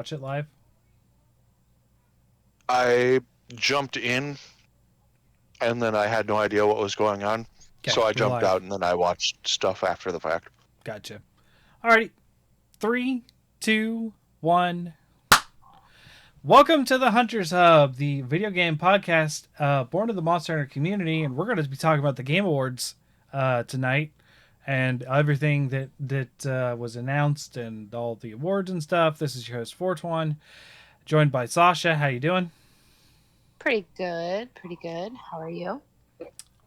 watch it live? I jumped in, and then I had no idea what was going on, Okay, so I you're jumped live. out, and then I watched stuff after the fact. Gotcha. Alrighty. 3, 2, 1. Welcome to the Hunters Hub, the video game podcast born of the Monster Hunter community, and we're going to be talking about the Game Awards tonight and everything that was announced and all the awards and stuff. This is your host Fortuan, joined by Sasha. How you doing? Pretty good. Pretty good. How are you?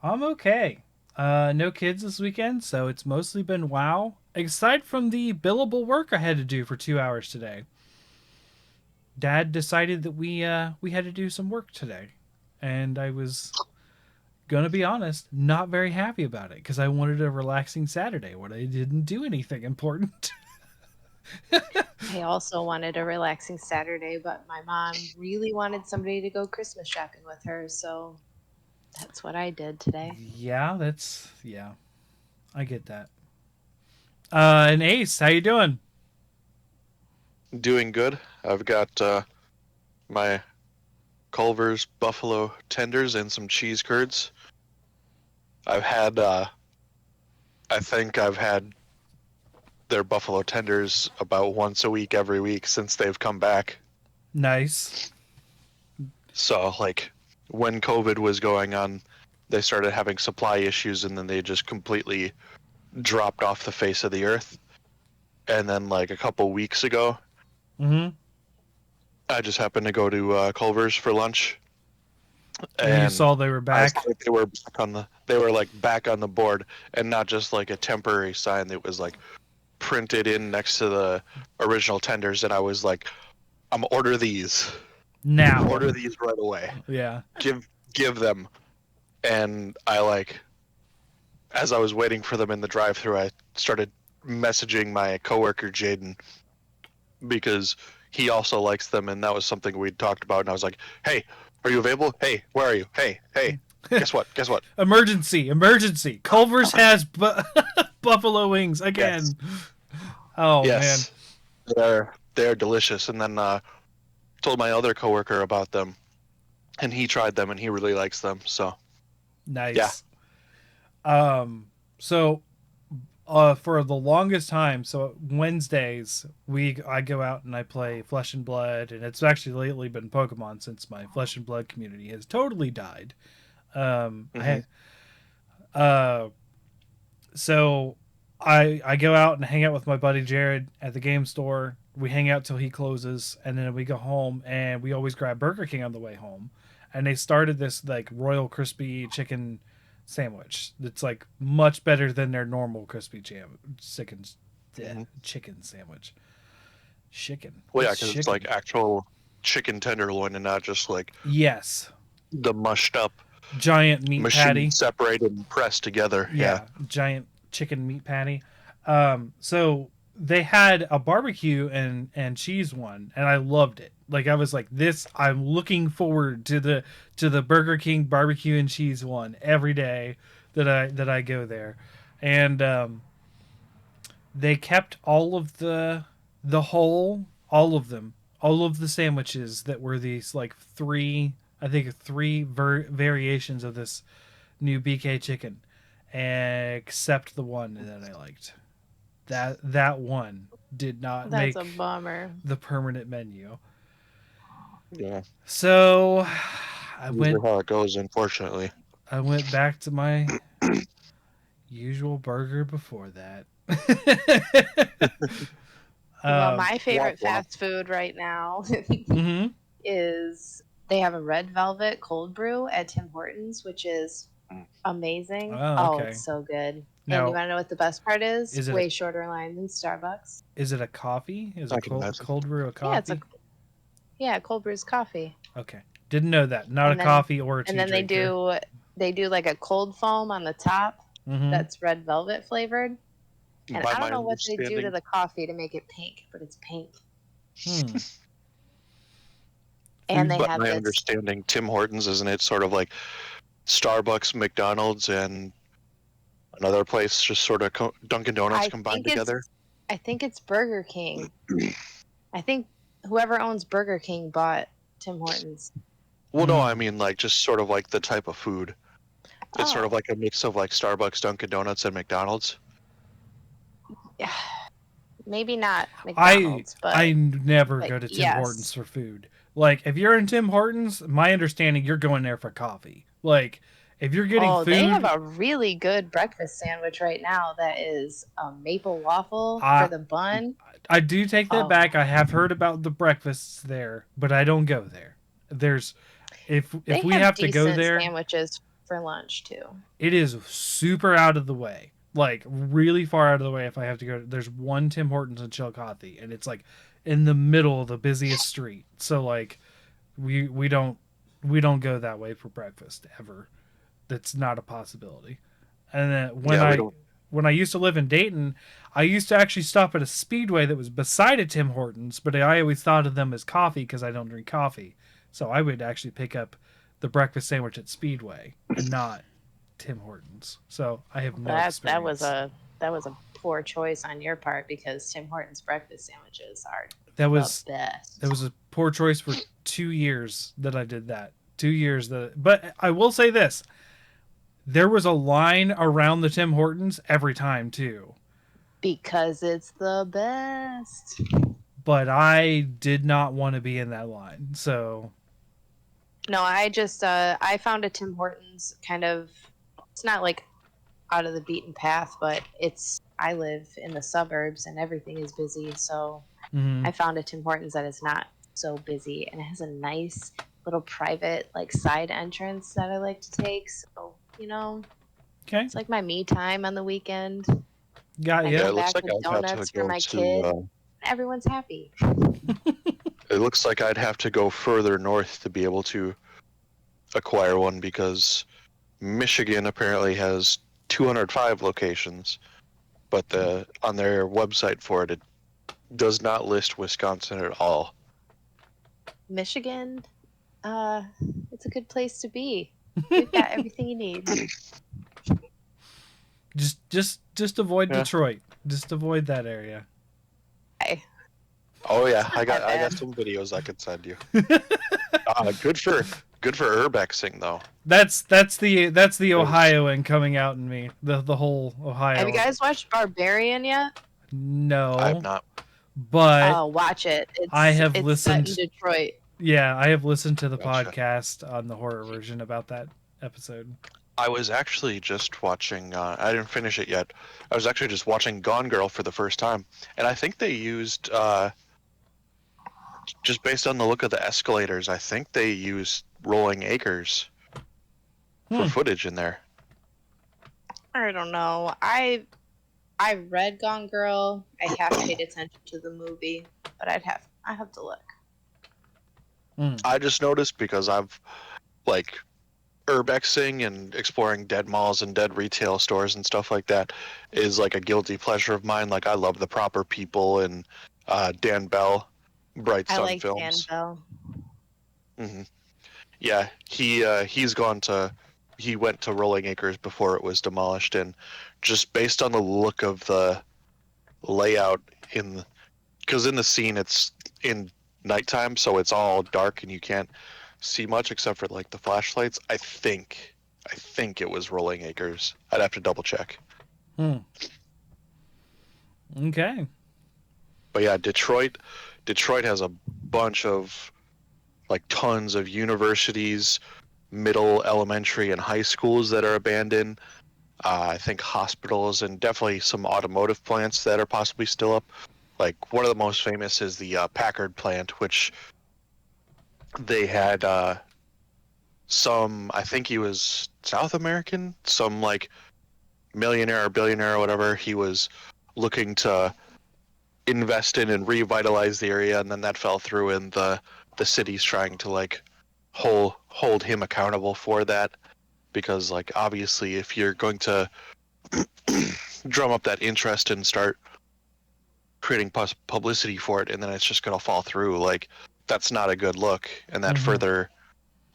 I'm okay. No kids this weekend, so it's mostly been WoW. Aside from the billable work I had to do for 2 hours today, Dad decided that we had to do some work today, and I was gonna be honest, not very happy about it because I wanted a relaxing Saturday when I didn't do anything important. I also wanted a relaxing Saturday, but my mom really wanted somebody to go Christmas shopping with her, so that's what I did today. Yeah, I get that. And Ace, how you doing? Doing good. I've got my Culver's buffalo tenders and some cheese curds. I've had, I think I've had their buffalo tenders about once a week every week since they've come back. Nice. So, like, when COVID was going on, they started having supply issues, and then they just completely dropped off the face of the earth. And then, like, a couple weeks ago, Mm-hmm. I just happened to go to Culver's for lunch, And you and saw they were I back. saw that they were like back on the board, and not just like a temporary sign that was like printed in next to the original tenders. And I was like, I'm order these, Now. order these right away, Yeah. give them. And I like, as I was waiting for them in the drive-thru, I started messaging my coworker Jaden because he also likes them, and that was something we'd talked about. And I was like, hey, are you available? Hey, where are you? Hey, guess what? Emergency. Culver's has buffalo wings again. Yes. Oh, Yes, they're delicious. And then told my other coworker about them, and he tried them, and he really likes them. So man. yeah. Nice. So for the longest time, so Wednesdays I go out and I play Flesh and Blood, and it's actually lately been Pokemon since my Flesh and Blood community has totally died. Mm-hmm. Uh, so I go out and hang out with my buddy Jared at the game store. We hang out till he closes, and then we go home, and we always grab Burger King on the way home. And they started this like Royal Crispy chicken sandwich that's like much better than their normal crispy Mm-hmm. chicken sandwich. Chicken. Well, yeah, What's because it's chicken? like actual chicken tenderloin and not just like Yes, the mushed up giant meat machine patty. separated and pressed together. Yeah. Giant chicken meat patty. So they had a barbecue and cheese one, and I loved it. Like I was like, this. I'm looking forward to the Burger King barbecue and cheese one every day that I go there, and they kept all of all of them, all of the sandwiches that were these like three. I think three variations of this new BK chicken, except the one that I liked. That one did not That's a make bummer. the permanent menu. Yeah. So I Usually went how it goes, unfortunately. I went back to my usual burger before that. Well, my favorite Womp womp. fast food right now Mm-hmm. is they have a red velvet cold brew at Tim Hortons, which is amazing. Oh, okay. It's so good. And Now, you want to know what the best part is? is it Way shorter line than Starbucks. is it a coffee? Is I a can imagine. cold brew a Yeah, it's coffee? cold brew's coffee. Okay, didn't know that. Not And a then- coffee or a tea And then drinker. they do like a cold foam on the top Mm-hmm. that's red velvet flavored. And By I my don't know what they do to understanding, the coffee to make it pink, but it's pink. Hmm. And they but have my this. understanding, Tim Hortons, isn't it sort of like Starbucks, McDonald's, and another place, just sort of Dunkin' Donuts I combined think it's together? I think it's Burger King. I think whoever owns Burger King bought Tim Hortons. Well, no, I Mm. mean like just sort of like the type of food. It's sort Oh, of like a mix of like Starbucks, Dunkin' Donuts, and McDonald's. yeah. Maybe not I McDonald's, I never but go to Tim Hortons yes. for food. Like if you're in Tim Hortons, my understanding you're going there for coffee. Like if you're getting Oh, they have food, a really good breakfast sandwich right now that is a maple waffle for I the bun. I do take that Oh, back. I have heard about the breakfasts there, but I don't go there. There's they if we have have to go decent there, sandwiches for lunch too. it is super out of the way. Like really far out of the way if I have to go. There's one Tim Hortons in Chillicothe and it's like in the middle of the busiest street. So like we don't go that way for breakfast ever. That's not a possibility. And then Yeah, we don't. when I used to live in Dayton, I used to actually stop at a Speedway that was beside a Tim Hortons, but I always thought of them as coffee because I don't drink coffee. So I would actually pick up the breakfast sandwich at Speedway and not Tim Hortons. So I have no That experience. that was a poor choice on your part because Tim Hortons breakfast sandwiches are That was the best. that was a poor choice for 2 years that I did that. 2 years that, but I will say this: there was a line around the Tim Hortons every time too. Because it's the best. But I did not want to be in that line. So, No, I just I found a Tim Hortons kind of, it's not like out of the beaten path, but it's, I live in the suburbs and everything is busy, so mhm. I found a Tim Hortons that is not so busy and it has a nice little private like side entrance that I like to take. So, Okay, it's like my me time on the weekend. got I you. Yeah, come it looks back like with I'd have donuts to for go my to. kid. Everyone's happy. It looks like I'd have to go further north to be able to acquire one because Michigan apparently has 205 locations, but on their website for it, it does not list Wisconsin at all. Michigan, uh, it's a good place to be. We've got everything you need. Just avoid Yeah. Detroit. Just avoid that area. Hey, Oh yeah, not I got that I got bad. some videos I could send you. Good for urbexing though. That's the Yes. Ohioan coming out in me. The whole Ohio. Have you guys watched Barbarian yet? I have No, not. but Oh, watch it. I have It's set in listened. Detroit. Yeah, I have listened to the Gotcha. podcast on the horror version about that episode. I was actually just watching. I didn't finish it yet. I was actually just watching Gone Girl for the first time, and I think they used just based on the look of the escalators. I think they used Rolling Acres for Hmm. footage in there. I don't know. I read Gone Girl. I have paid attention to the movie, but I have to look. I just noticed because I've like urbexing and exploring dead malls and dead retail stores and stuff like that is like a guilty pleasure of mine. Like I love The Proper People and Dan Bell, Bright I Sun like Dan Films. Bell. Hmm. Yeah, he went to Rolling Acres before it was demolished, and just based on the look of the layout because in the scene it's in nighttime, so it's all dark and you can't see much except for like the flashlights. I think it was Rolling Acres. I'd have to double check. Okay. But yeah, Detroit has a bunch of like tons of universities, middle, elementary, and high schools that are abandoned. I think hospitals and definitely some automotive plants that are possibly still up. Like one of the most famous is the Packard plant, which they had some. I think he was South American, some like millionaire or billionaire or whatever. He was looking to invest in and revitalize the area, and then that fell through, and the city's trying to like hold him accountable for that, because like obviously if you're going to drum up that interest and start creating publicity for it and then it's just going to fall through, like that's not a good look, and that Mhm. further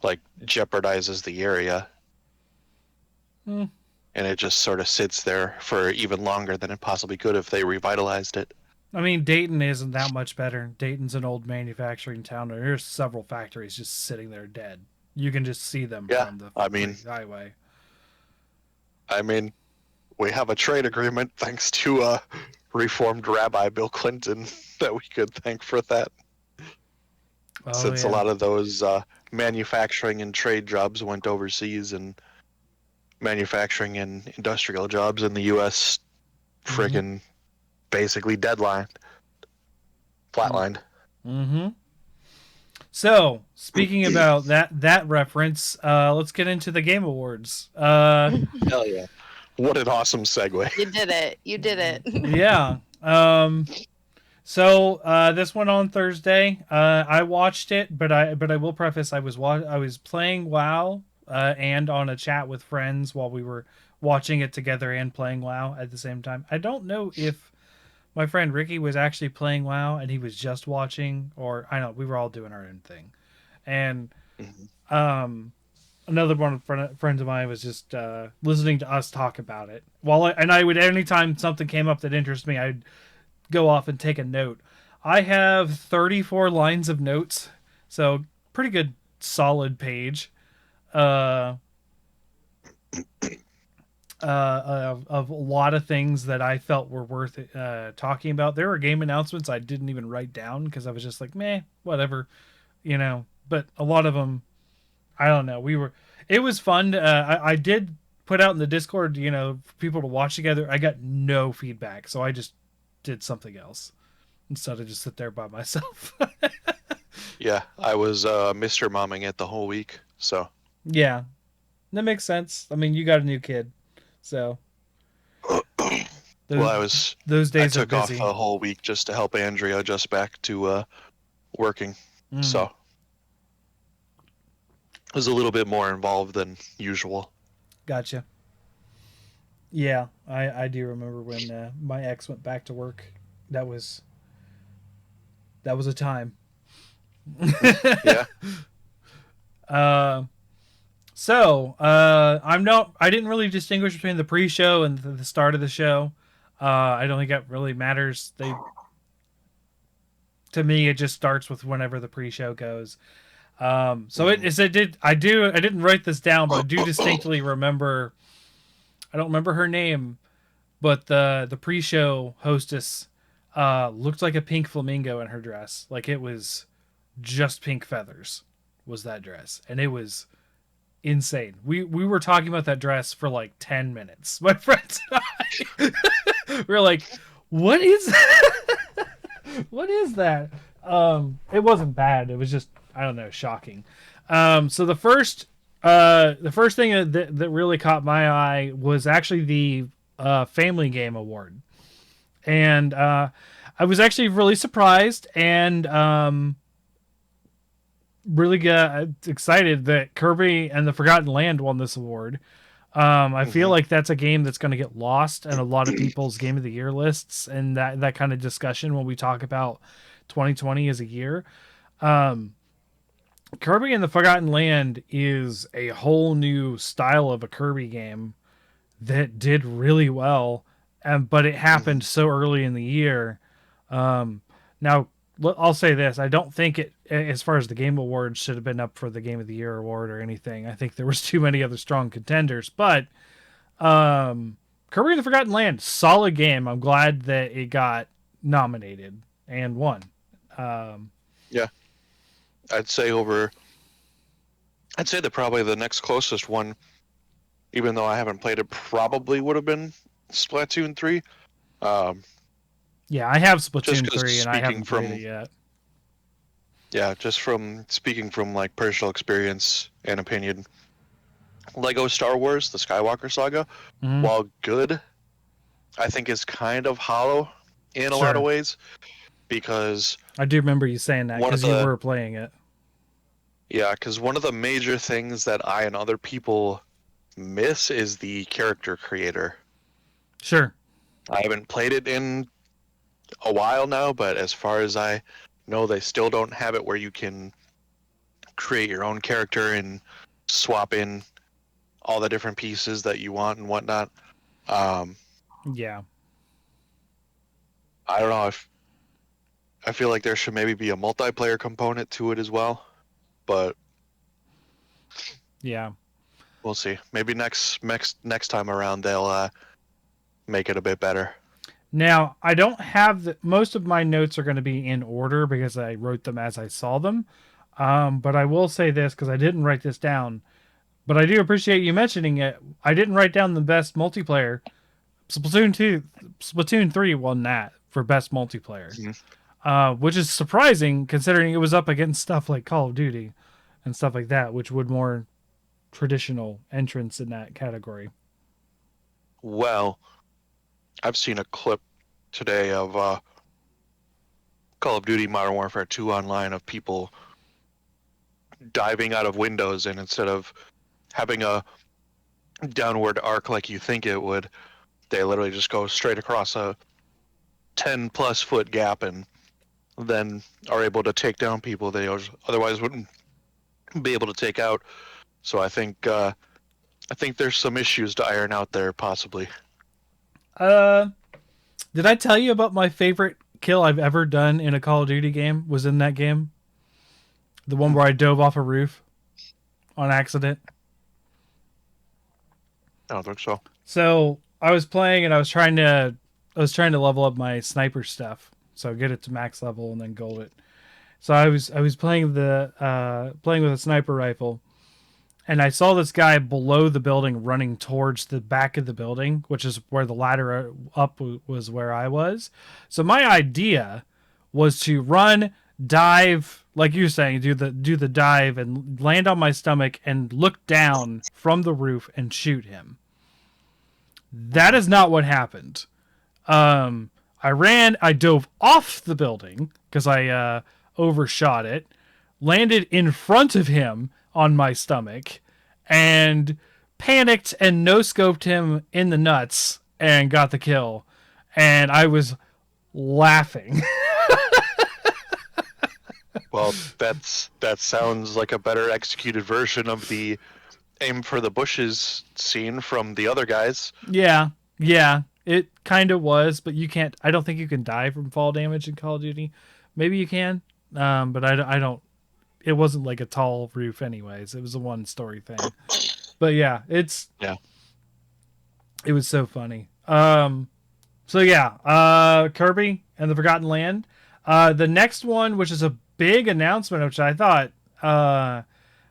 like jeopardizes the area. Hmm. And it just sort of sits there for even longer than it possibly could if they revitalized it. I mean, Dayton isn't that much better. Dayton's an old manufacturing town, and there's several factories just sitting there dead. You can just see them Yeah, from the I mean, highway. I mean, we have a trade agreement thanks to reformed Rabbi Bill Clinton that we could thank for that. Oh Since a yeah. lot of those manufacturing and trade jobs went overseas, and manufacturing and industrial jobs in the U.S. Mm-hmm. friggin' basically flatlined. Mm-hmm. So, speaking about that reference, let's get into the Game Awards. Hell yeah! What an awesome segue. You did it. You did it. Yeah. So this went on Thursday. I watched it, but I will preface I was playing WoW and on a chat with friends while we were watching it together and playing WoW at the same time. I don't know if my friend Ricky was actually playing WoW and he was just watching, or I know we were all doing our own thing. And Mhm. another one of friends of mine was just listening to us talk about it. And I would anytime something came up that interested me, I'd go off and take a note. I have 34 lines of notes, so pretty good, solid page. Uh, of a lot of things that I felt were worth talking about. There were game announcements I didn't even write down because I was just like, meh, whatever, you know. But a lot of them, I don't know. It was fun. I did put out in the Discord, for people to watch together. I got no feedback, so I just did something else instead of just sit there by myself. Yeah, I was Mr. Momming it the whole week, so. Yeah, that makes sense. I mean, you got a new kid, so Well, those I days are took off busy. a whole week just to help Andrea adjust back to working, Mm, so it was a little bit more involved than usual. gotcha. Yeah, I do remember when my ex went back to work. That was a time. Yeah. uh, I didn't really distinguish between the pre-show and the start of the show. I don't think that really matters. To me, it just starts with whenever the pre-show goes. So Mhm. I didn't write this down, but I do distinctly remember. I don't remember her name, but the pre-show hostess looked like a pink flamingo in her dress. Like it was just pink feathers was that dress, and it was insane. We were talking about that dress for like 10 minutes. My friends and I we were like, "What is that? What is that?" It wasn't bad. It was just, I don't know, shocking. So the first thing that really caught my eye was actually the Family Game Award. And I was actually really surprised and really excited that Kirby and the Forgotten Land won this award. I feel Mhm. like that's a game that's going to get lost in a lot of people's Game of the Year lists and that kind of discussion when we talk about 2020 as a year. Um, Kirby and the Forgotten Land is a whole new style of a Kirby game that did really well, but it Mhm. happened so early in the year. Um, Now, I'll say this: I don't think it, as far as the Game Awards, should have been up for the Game of the Year award or anything. I think there was too many other strong contenders. But Kirby and the Forgotten Land, solid game. I'm glad that it got nominated and won. Um, Yeah, I'd say over. I'd say that probably the next closest one, even though I haven't played it, probably would have been Splatoon 3. Um, yeah, I have just Splatoon because 3 and I speaking haven't played it from yet. yeah, just from speaking from like personal experience and opinion, Lego Star Wars: The Skywalker Saga, Mm-hmm. while good, I think is kind of hollow in a lot of Sure. ways because I do remember you saying that one of because you the were playing it. one of the major things that I and other people miss is the character creator. Sure. I haven't played it in a while now, but as far as I know, they still don't have it where you can create your own character and swap in all the different pieces that you want and whatnot. Um, Yeah. I don't know if I feel like there should maybe be a multiplayer component to it as well, but Yeah. we'll see. Maybe next time around they'll make it a bit better. Now, I don't have most of my notes are going to be in order because I wrote them as I saw them. But I will say this because I didn't write this down. But I do appreciate you mentioning it. I didn't write down the best multiplayer. Splatoon 3 won that for best multiplayer, which is surprising considering it was up against stuff like Call of Duty and stuff like that, which would more traditional entrance in that category. Well, I've seen a clip today of Call of Duty Modern Warfare 2 online of people diving out of windows, and instead of having a downward arc like you think it would, they literally just go straight across a 10 plus foot gap and then are able to take down people they otherwise wouldn't be able to take out. So I think there's some issues to iron out there, possibly. Did I tell you about my favorite kill I've ever done in a Call of Duty game was in that game? The one where I dove off a roof on accident. I don't think so. So I was playing and I was trying to level up my sniper stuff. So get it to max level and then gold it. So I was playing with a sniper rifle, and I saw this guy below the building running towards the back of the building, which is where the ladder up was where I was. So my idea was to run, dive, like you were saying, do the dive and land on my stomach and look down from the roof and shoot him. That is not what happened. I dove off the building because I overshot it, landed in front of him on my stomach, and panicked and no-scoped him in the nuts and got the kill. And I was laughing. Well, that sounds like a better executed version of the aim for the bushes scene from the other guys. Yeah, it kind of was, but you can't. I don't think you can die from fall damage in Call of Duty. Maybe you can, but I don't. It wasn't like a tall roof, anyways. It was a one-story thing. But yeah, it was so funny. So yeah, Kirby and the Forgotten Land. The next one, which is a big announcement, which I thought,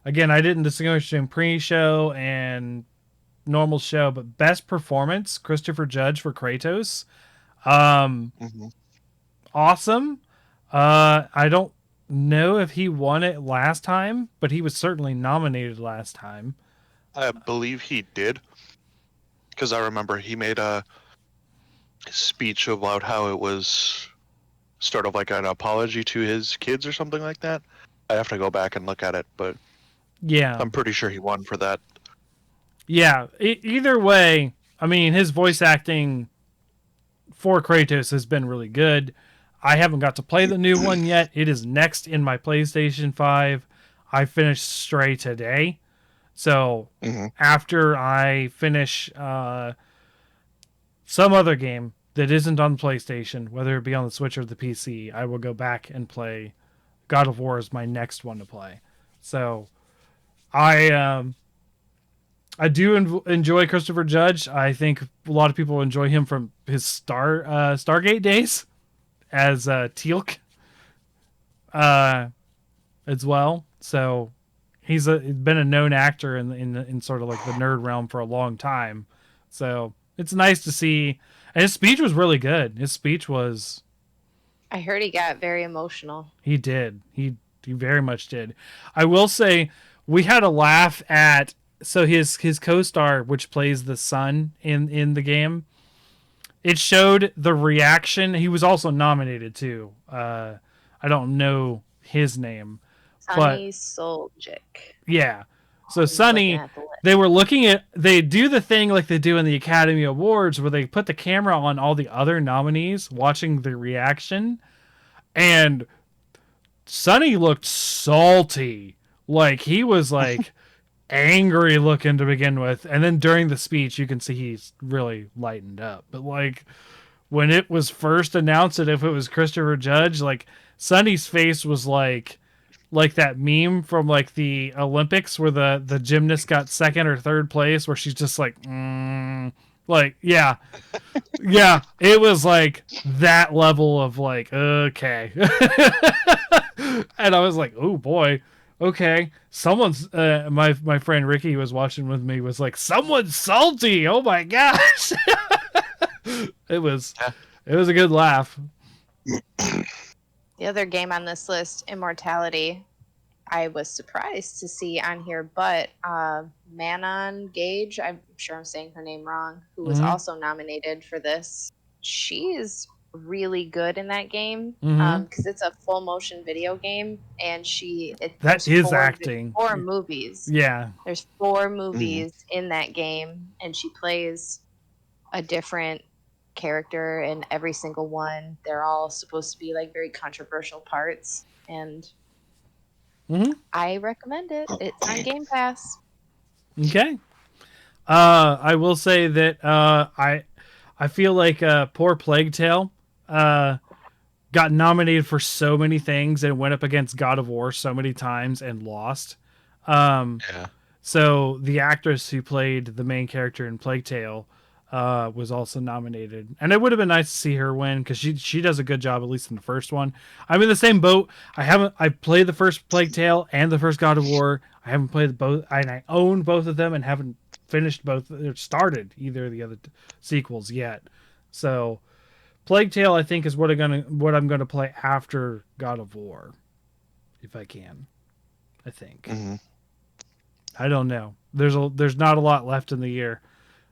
again, I didn't distinguish between pre-show and normal show, but best performance, Christopher Judge for Kratos. Awesome. I don't know if he won it last time, but he was certainly nominated last time. I believe he did, because I remember he made a speech about how it was sort of like an apology to his kids or something like that. I have to go back and look at it, but yeah, I'm pretty sure he won for that. Yeah, either way, I mean, his voice acting for Kratos has been really good. I haven't got to play the new one yet. It is next in my PlayStation 5. I finished Stray today. So after I finish some other game that isn't on PlayStation, whether it be on the Switch or the PC, I will go back and play God of War as my next one to play. So I do enjoy Christopher Judge. I think a lot of people enjoy him from his Stargate days as Teal'c as well. So he's been a known actor in sort of like the nerd realm for a long time. So it's nice to see. And his speech was really good. His speech was... I heard he got very emotional. He did. He very much did. I will say we had a laugh at... So his co-star, which plays the son in the game, it showed the reaction. He was also nominated too. I don't know his name, Sonny Soljic. Yeah. So Sonny, they do the thing like they do in the Academy Awards where they put the camera on all the other nominees watching the reaction, and Sonny looked salty. Like he was like angry looking to begin with, and then during the speech you can see he's really lightened up. But like when it was first announced that if it was Christopher Judge, like Sunny's face was like that meme from like the Olympics where the gymnast got second or third place, where she's just like, like, yeah, it was like that level of like, okay. And I was like, oh boy, okay, someone's my friend Ricky was watching with me, was like, someone's salty, oh my gosh. it was a good laugh. The other game on this list, Immortality, I was surprised to see on here, but Manon Gage, I'm sure I'm saying her name wrong, who was also nominated for this. She is really good in that game because it's a full motion video game, and that is acting. 4 movies. Yeah, there's 4 movies in that game, and she plays a different character in every single one. They're all supposed to be like very controversial parts, and I recommend it. It's on Game Pass. Okay. I will say that I feel like poor Plague Tale got nominated for so many things and went up against God of War so many times and lost. So the actress who played the main character in Plague Tale was also nominated, and it would have been nice to see her win because she does a good job, at least in the first one. I'm in the same boat. I played the first Plague Tale and the first God of War. I haven't played both, and I own both of them and haven't finished both or started either of the other sequels yet. So Plague Tale, I think, is what I'm gonna play after God of War, if I can. I think. I don't know. There's not a lot left in the year.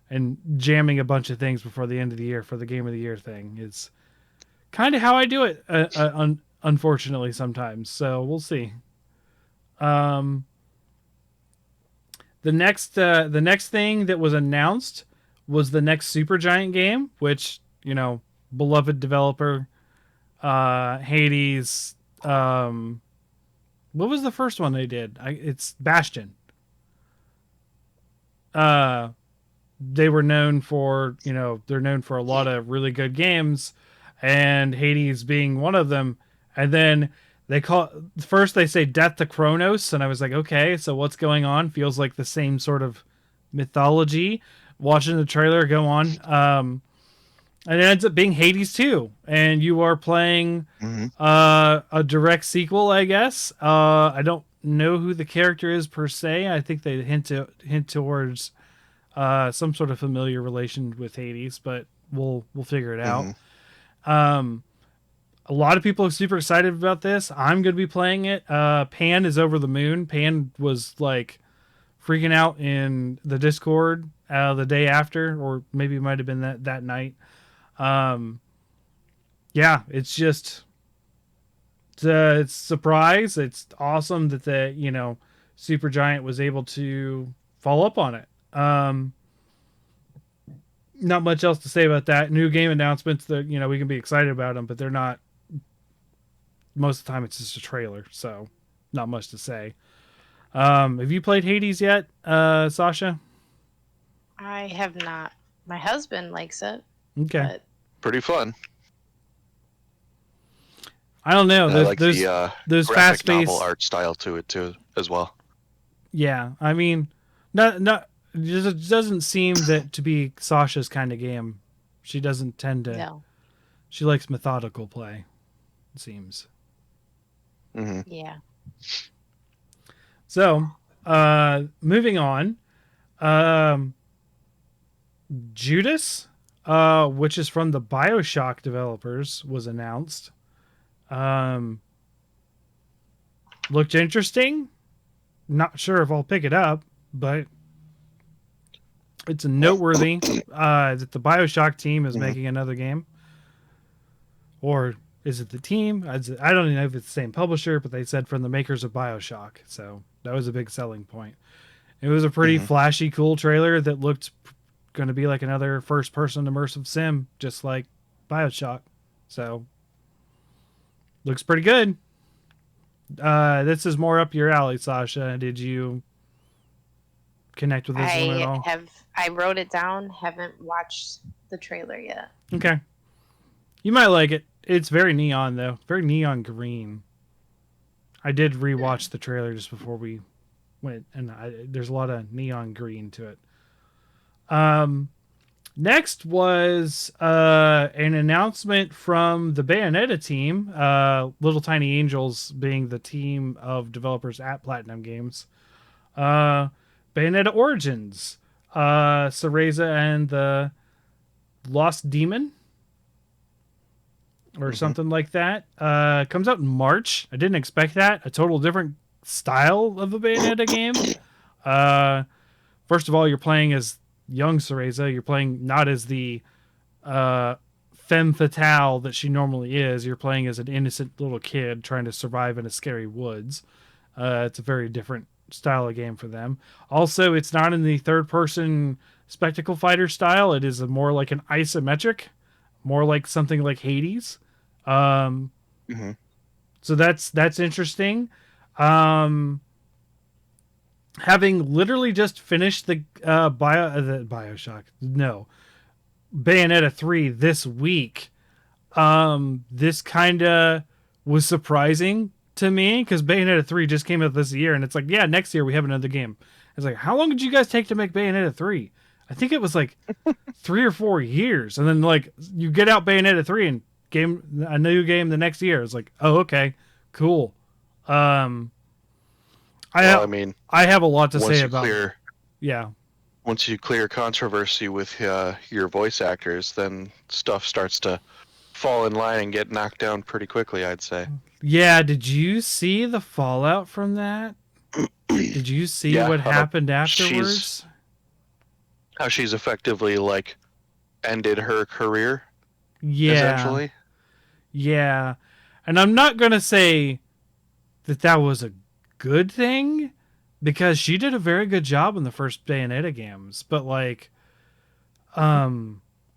And jamming a bunch of things before the end of the year for the Game of the Year thing is kind of how I do it, unfortunately, sometimes. So we'll see. The next thing that was announced was the next Supergiant game, which, beloved developer, Hades. What was the first one they did? It's Bastion. They were known for, they're known for a lot of really good games, and Hades being one of them. And then first they say Death to Kronos, and I was like, okay, so what's going on? Feels like the same sort of mythology. Watching the trailer go on, and it ends up being Hades 2, and you are playing a direct sequel, I guess. I don't know who the character is per se. I think they hint towards some sort of familiar relation with Hades, but we'll figure it out. A lot of people are super excited about this. I'm going to be playing it. Pan is over the moon. Pan was like freaking out in the Discord the day after, or maybe it might have been that night. Yeah, it's just it's a surprise. It's awesome that the Supergiant was able to follow up on it. Not much else to say about that. New game announcements that we can be excited about them, but they're not. Most of the time, it's just a trailer, so not much to say. Have you played Hades yet, Sasha? I have not. My husband likes it. Okay, but... pretty fun. I don't know. I like those graphic fast-paced novel art style to it too, as well. Yeah, I mean, not. It doesn't seem that to be Sasha's kind of game. She doesn't tend to. No. She likes methodical play, it seems. Yeah. So, moving on. Judas, which is from the BioShock developers, was announced. Looked interesting. Not sure if I'll pick it up, but it's noteworthy that the BioShock team is making another game. Or is it the team? I don't even know if it's the same publisher, but they said from the makers of BioShock. So that was a big selling point. It was a pretty flashy, cool trailer that looked going to be like another first-person immersive sim, just like BioShock. So looks pretty good. This is more up your alley, Sasha. Did you connect with this one at all? I wrote it down. Haven't watched the trailer yet. Okay. You might like it. It's very neon though, very neon green. I did rewatch the trailer just before we went, and there's a lot of neon green to it. Next was an announcement from the Bayonetta team, Little Tiny Angels being the team of developers at Platinum Games. Bayonetta Origins, Cereza and the Lost Demon, or something like that. Comes out in March. I didn't expect that. A total different style of a Bayonetta game. First of all, you're playing as young Cereza. You're playing not as the femme fatale that she normally is. You're playing as an innocent little kid trying to survive in a scary woods. It's a very different style of game for them. Also, it's not in the third-person spectacle fighter style. It is more like an isometric, more like something like Hades. So that's interesting. Having literally just finished the Bioshock, no, Bayonetta 3 this week, this kind of was surprising to me because Bayonetta 3 just came out this year, and it's like, yeah, next year we have another game. It's like, how long did you guys take to make Bayonetta 3? I think it was like 3 or 4 years, and then like you get out Bayonetta 3 and a new game the next year. It's like, oh, okay, cool. I have a lot to say about. Once you clear controversy with your voice actors, then stuff starts to fall in line and get knocked down pretty quickly, I'd say. Yeah, did you see the fallout from that? Did you see what happened afterwards? How she's effectively like ended her career. Yeah. Essentially. Yeah. And I'm not going to say that was a good thing, because she did a very good job in the first Bayonetta games, but like, I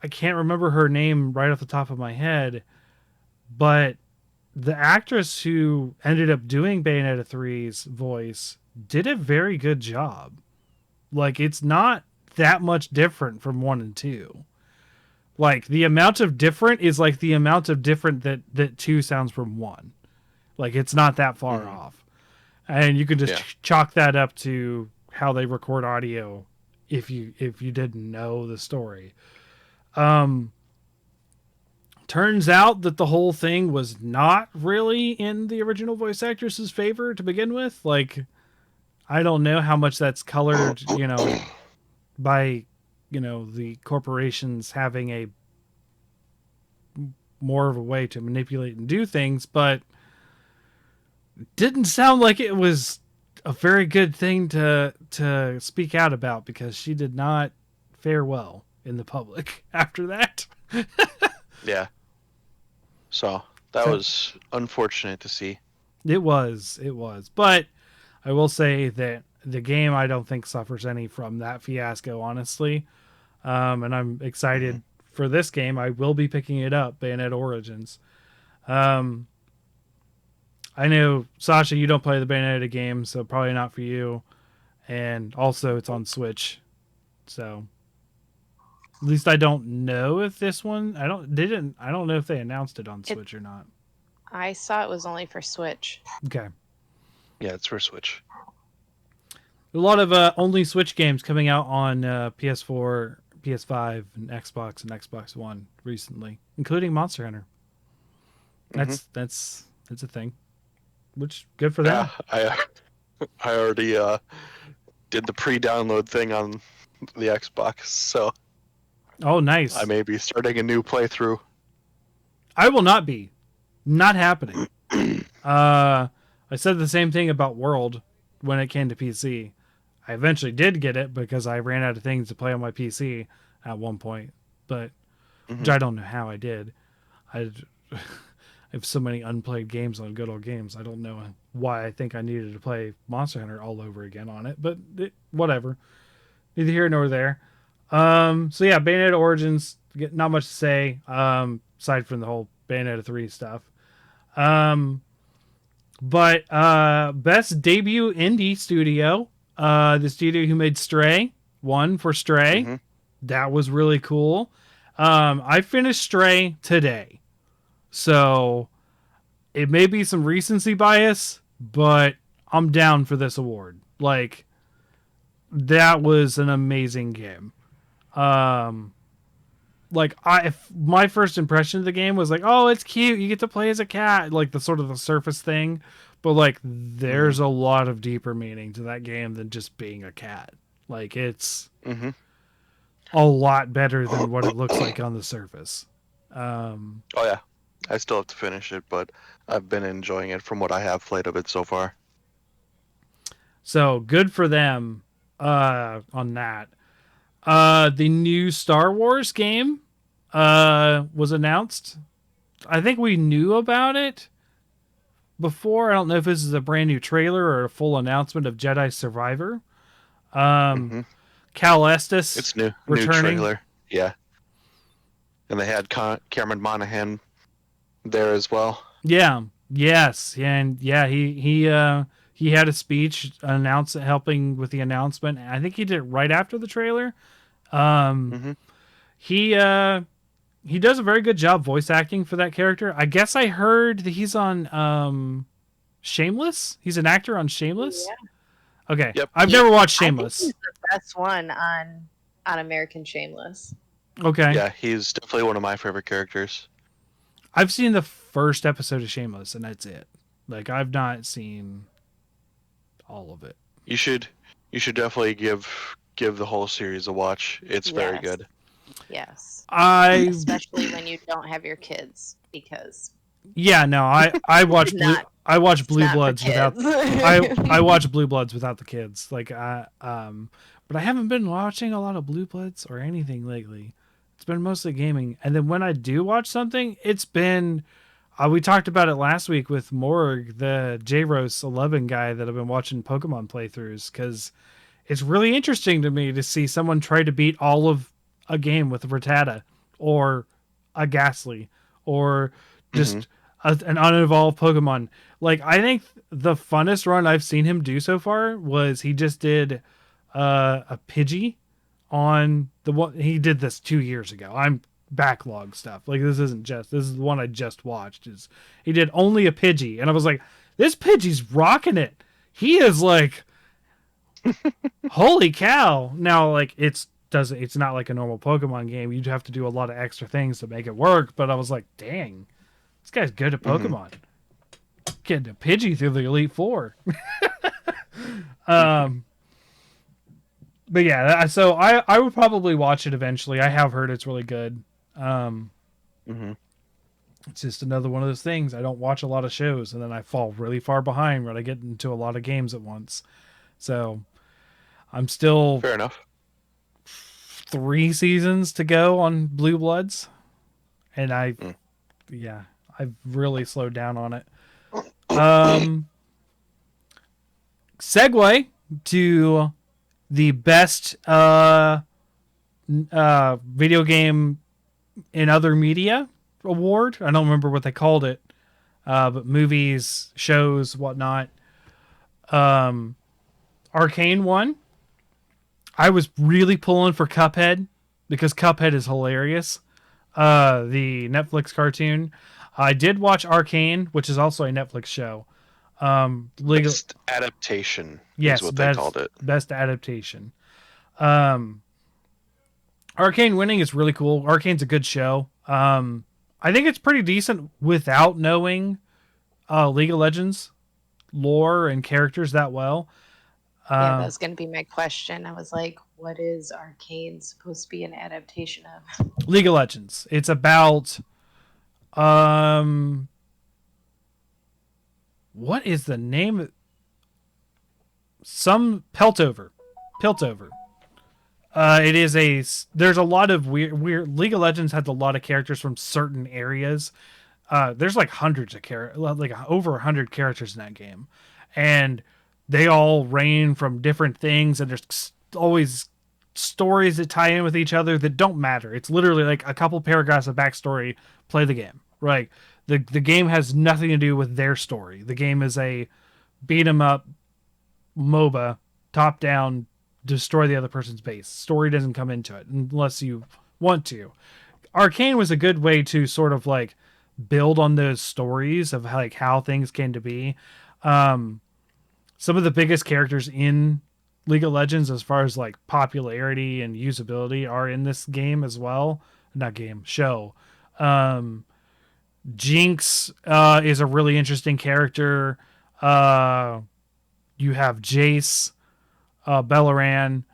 can't remember her name right off the top of my head, but the actress who ended up doing Bayonetta 3's voice did a very good job. Like, it's not that much different from 1 and 2. Like, the amount of different is like the amount of different that 2 sounds from 1. Like, it's not that far off. And you can just chalk that up to how they record audio if you didn't know the story. Turns out that the whole thing was not really in the original voice actress's favor to begin with. Like, I don't know how much that's colored, by, the corporations having a more of a way to manipulate and do things, but didn't sound like it was a very good thing to speak out about, because she did not fare well in the public after that. Yeah. So that was unfortunate to see. It was. But I will say that the game, I don't think, suffers any from that fiasco, honestly. And I'm excited for this game. I will be picking it up, Bayonetta Origins. I know, Sasha, you don't play the Bayonetta game, so probably not for you. And also, it's on Switch. So, at least I don't know if this one... I don't know if they announced it on Switch or not. I saw it was only for Switch. Okay. Yeah, it's for Switch. A lot of only Switch games coming out on PS4, PS5, and Xbox One recently, including Monster Hunter. That's a thing. Which, good for them. Yeah, I already did the pre-download thing on the Xbox, so... Oh, nice. I may be starting a new playthrough. I will not be. Not happening. I said the same thing about World when it came to PC. I eventually did get it because I ran out of things to play on my PC at one point, but which I don't know how I did. I have so many unplayed games on Good Old Games. I don't know why I think I needed to play Monster Hunter all over again on it, but whatever. Neither here nor there. So yeah, Bayonetta Origins, not much to say, aside from the whole Bayonetta 3 stuff. But best debut indie studio, the studio who made Stray, won for Stray. That was really cool. I finished Stray today. So it may be some recency bias, but I'm down for this award. Like, that was an amazing game. Like, my first impression of the game was like, oh, it's cute, you get to play as a cat, like the sort of the surface thing, but like there's a lot of deeper meaning to that game than just being a cat. Like, it's a lot better than what it looks like on the surface. Oh yeah, I still have to finish it, but I've been enjoying it from what I have played of it so far. So good for them on that. The new Star Wars game was announced. I think we knew about it before. I don't know if this is a brand new trailer or a full announcement of Jedi Survivor. Cal Estes, It's new returning. trailer. Yeah, and they had Cameron Monaghan there as well. Yeah. Yes. And yeah, he had a speech helping with the announcement. I think he did it right after the trailer. He does a very good job voice acting for that character. I guess I heard that he's on Shameless. He's an actor on Shameless. Yeah. Okay. Yep. I've never watched I think Shameless. he's the best one on American Shameless. Okay. Yeah, he's definitely one of my favorite characters. I've seen the first episode of Shameless, and that's it. Like, I've not seen all of it. You should definitely give the whole series a watch. It's very Yes. good. Yes. Especially when you don't have your kids, because I watch Not- Blue it's not for Bloods without kids. I watch Blue Bloods without the kids. Like, but I haven't been watching a lot of Blue Bloods or anything lately. It's been mostly gaming. And then when I do watch something, it's been we talked about it last week with Morg, the JRose 11 guy that I've been watching Pokemon playthroughs, because it's really interesting to me to see someone try to beat all of a game with a Rattata or a Ghastly or just an unevolved Pokemon. Like, I think the funnest run I've seen him do so far was he just did a Pidgey on the one. He did this 2 years ago. I'm backlog stuff. Like, this is the one I just watched. Is he did only a Pidgey, and I was like, this Pidgey's rocking it. He is like, holy cow. Now, like, it's not like a normal Pokemon game. You'd have to do a lot of extra things to make it work, but I was like, dang, this guy's good at Pokemon. Getting a Pidgey through the Elite Four. But yeah, so I would probably watch it eventually. I have heard it's really good. It's just another one of those things. I don't watch a lot of shows, and then I fall really far behind when I get into a lot of games at once. So I'm still Fair enough. 3 seasons to go on Blue Bloods, and I've really slowed down on it. Segue to the best video game in other media award. I don't remember what they called it, but movies, shows, whatnot. Arcane won. I was really pulling for Cuphead because Cuphead is hilarious. The Netflix cartoon. I did watch Arcane, which is also a Netflix show. Best adaptation Yes, is what they called it. Best adaptation. Arcane winning is really cool. Arcane's a good show. I think it's pretty decent without knowing League of Legends lore and characters that well. Yeah, that was going to be my question. I was like, what is Arcane supposed to be an adaptation of? League of Legends. It's about what is the name? Some Piltover. It is there's a lot of weird League of Legends has a lot of characters from certain areas. There's like hundreds of like over 100 characters in that game, and they all range from different things, and there's always stories that tie in with each other that don't matter. It's literally like a couple paragraphs of backstory. Play the game, right? The game has nothing to do with their story. The game is a beat 'em up MOBA, top down, destroy the other person's base. Story doesn't come into it unless you want to. Arcane was a good way to sort of like build on those stories of like how things came to be. Some of the biggest characters in League of Legends as far as like popularity and usability are in this game as well. Not game, show. Jinx is a really interesting character. You have Jace, Bellaran,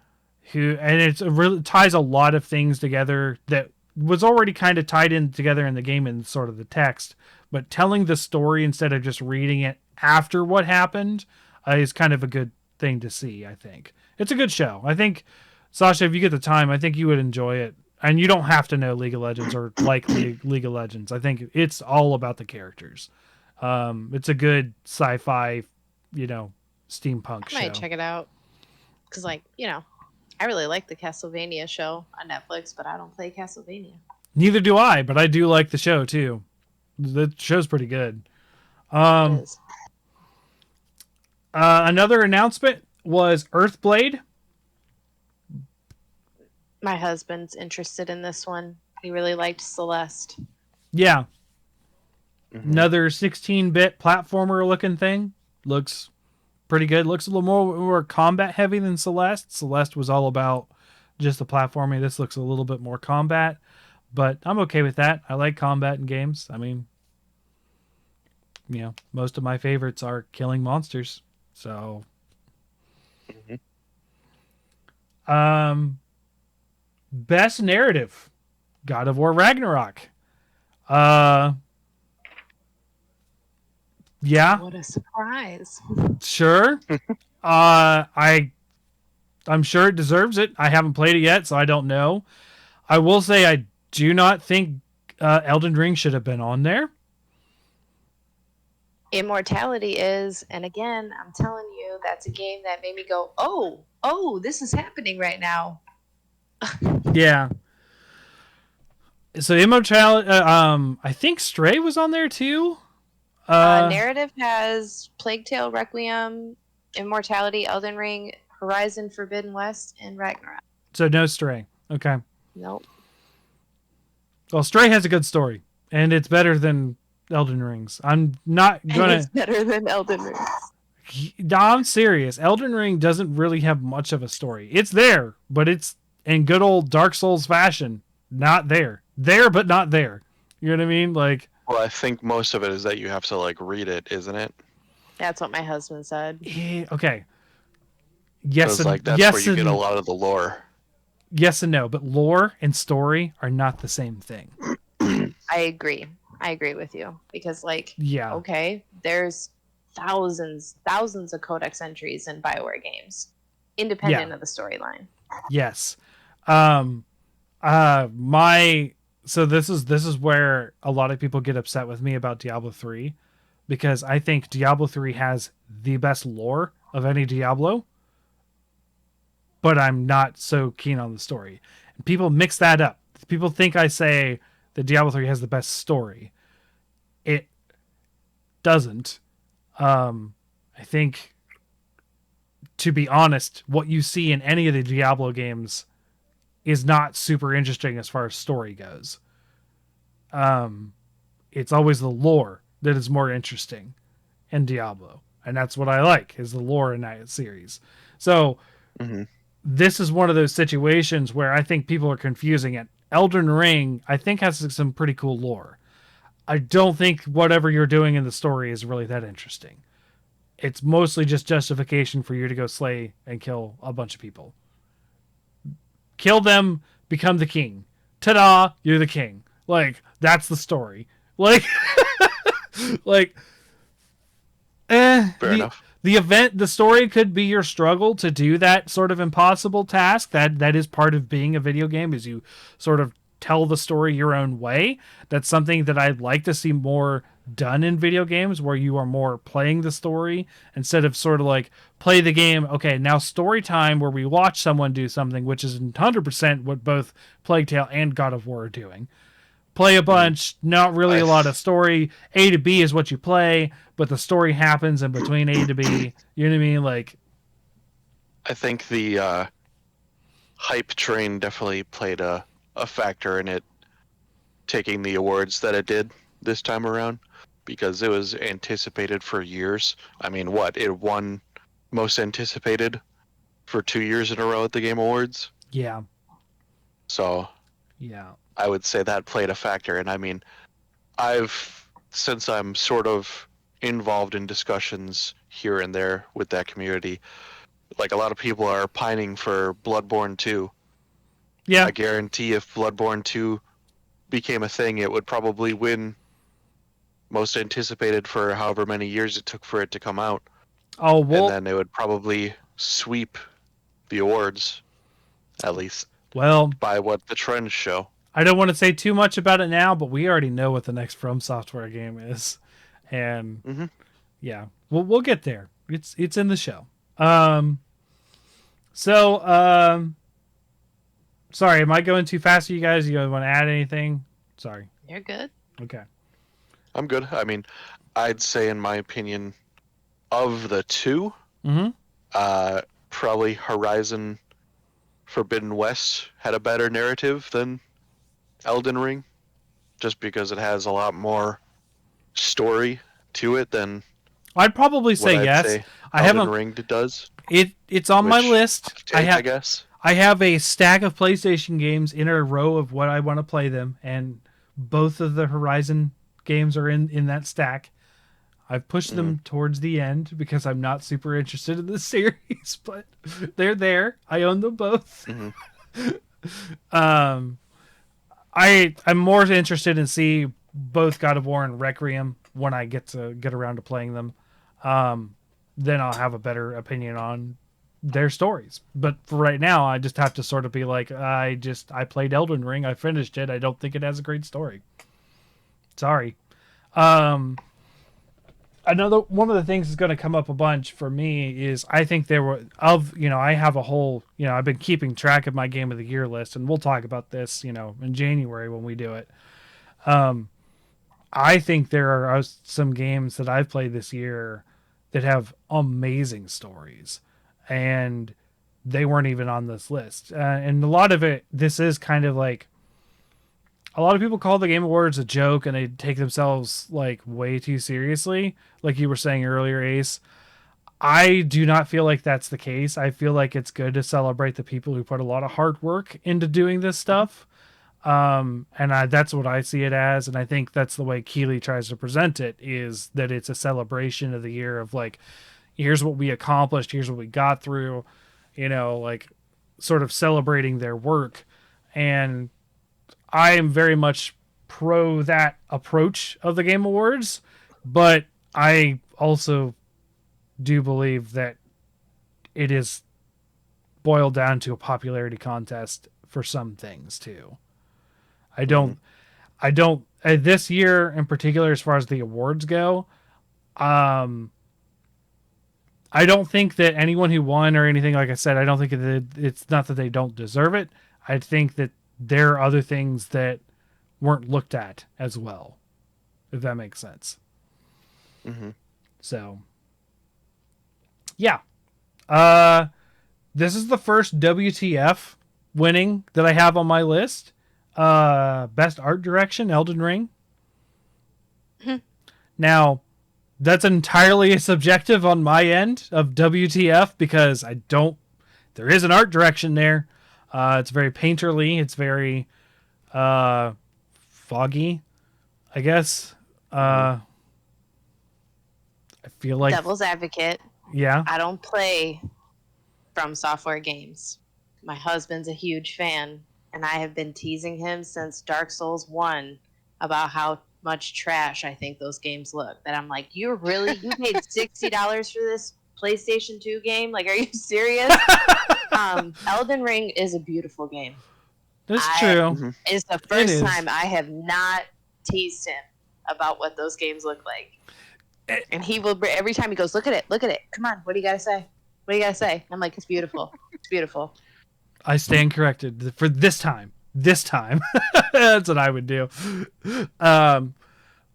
and it really ties a lot of things together that was already kind of tied in together in the game in sort of the text, but telling the story instead of just reading it after what happened is kind of a good thing to see. I think it's a good show. I think, Sasha, if you get the time, I think you would enjoy it. And you don't have to know League of Legends or like League of Legends. I think it's all about the characters. It's a good sci-fi, steampunk show. I might check it out because, I really like the Castlevania show on Netflix, but I don't play Castlevania. Neither do I, but I do like the show too. The show's pretty good. It is. Another announcement was Earthblade. My husband's interested in this one. He really liked Celeste. Yeah. Mm-hmm. Another 16-bit platformer looking thing. Looks pretty good. Looks a little more combat heavy than Celeste. Celeste was all about just the platforming. This looks a little bit more combat, but I'm okay with that. I like combat in games. I mean, most of my favorites are killing monsters. So, best narrative, God of War Ragnarok. Yeah. What a surprise. Sure. I'm sure it deserves it. I haven't played it yet, so I don't know. I will say I do not think Elden Ring should have been on there. Immortality is, and again, I'm telling you, that's a game that made me go, oh, this is happening right now. Yeah. So Immortality, I think Stray was on there too. Narrative has Plague Tale Requiem, Immortality, Elden Ring, Horizon Forbidden West, and Ragnarok. So no Stray. Okay. Nope. Well, Stray has a good story, and it's better than Elden Ring's. I'm not gonna. It's better than Elden Ring. No, I'm serious. Elden Ring doesn't really have much of a story. It's there, but it's in good old Dark Souls fashion. Not there. There, but not there. You know what I mean? Like. Well, I think most of it is that you have to read it, isn't it? That's what my husband said. Okay. Yes, and that's yes, where you get a lot of the lore. Yes and no, but lore and story are not the same thing. I agree with you because, yeah, okay, there's thousands of codex entries in BioWare games, independent of the storyline. Yes. So this is where a lot of people get upset with me about Diablo 3, because I think Diablo 3 has the best lore of any Diablo, but I'm not so keen on the story. And people mix that up. People think I say that Diablo 3 has the best story. It doesn't. I think, to be honest, what you see in any of the Diablo games is not super interesting as far as story goes. It's always the lore that is more interesting in Diablo. And that's what I like, is the lore in that series. So this is one of those situations where I think people are confusing it. Elden Ring, I think, has some pretty cool lore. I don't think whatever you're doing in the story is really that interesting. It's mostly just justification for you to go slay and kill a bunch of people. Kill them, become the king. Ta-da, you're the king. That's the story. Fair enough. The story could be your struggle to do that sort of impossible task. That is part of being a video game, is you sort of tell the story your own way. That's something that I'd like to see more done in video games, where you are more playing the story instead of sort of play the game. Okay, now story time, where we watch someone do something, which is 100% what both Plague Tale and God of War are doing. Play a bunch, not really a lot of story. A to B is what you play, but the story happens in between A to B. You know what I mean? I think the hype train definitely played a factor in it taking the awards that it did. this time around because it was anticipated for years. I mean, it won most anticipated for 2 years in a row at the Game Awards. Yeah. So Yeah. I would say that played a factor. And I mean, since I'm sort of involved in discussions here and there with that community, like a lot of people are pining for Bloodborne 2. Yeah. I guarantee if Bloodborne 2 became a thing, it would probably win most anticipated for however many years it took for it to come out. Oh, well. And then it would probably sweep the awards, at least Well, by what the trends show. I don't want to say too much about it now, but we already know what the next From Software game is, and yeah, we'll get there. It's in the show. Sorry, am I going too fast for you guys? You guys want to add anything? Sorry. You're good. Okay. I'm good. I mean, I'd say, in my opinion, of the two, probably Horizon Forbidden West had a better narrative than Elden Ring, just because it has a lot more story to it than I'd probably say yes. Elden Ring does. It's on my list. I guess I have a stack of PlayStation games in a row of what I want to play them, and both of the Horizon games are in that stack. I've pushed them towards the end because I'm not super interested in the series, but they're there. I own them both. I'm more interested in see both God of War and Requiem when I get around to playing them. Then I'll have a better opinion on their stories. But for right now, I just have to sort of be like, I played Elden Ring. I finished it. I don't think it has a great story. Sorry. Another one of the things that's going to come up a bunch for me is I think I have a whole, I've been keeping track of my Game of the Year list, and we'll talk about this, in January when we do it. I think there are some games that I've played this year that have amazing stories, and they weren't even on this list. And a lot of it, this is kind of like, a lot of people call the Game Awards a joke and they take themselves like way too seriously. Like you were saying earlier, Ace. I do not feel like that's the case. I feel like it's good to celebrate the people who put a lot of hard work into doing this stuff. That's what I see it as. And I think that's the way Keighley tries to present it, is that it's a celebration of the year of like, here's what we accomplished. Here's what we got through, like sort of celebrating their work. And I am very much pro that approach of the Game Awards, but I also do believe that it is boiled down to a popularity contest for some things too. I don't, this year in particular, as far as the awards go, I don't think that anyone who won or anything, like I said, I don't think that it's not that they don't deserve it. I think that there are other things that weren't looked at as well, if that makes sense. So, yeah. This is the first WTF winning that I have on my list. Best art direction, Elden Ring. Now, that's entirely subjective on my end of WTF, because there is an art direction there. It's very painterly. It's very foggy, I guess. I feel like Devil's advocate. Yeah. I don't play From Software games. My husband's a huge fan, and I have been teasing him since Dark Souls 1 about how much trash I think those games look. That I'm like, you paid $60 for this PlayStation 2 game? Like, are you serious? Elden Ring is a beautiful game. That's true. It's the first time I have not teased him about what those games look like. And he will, every time he goes, look at it. Come on, what do you gotta say? What do you gotta say? I'm like, it's beautiful. It's beautiful. I stand corrected for this time. That's what I would do. I'm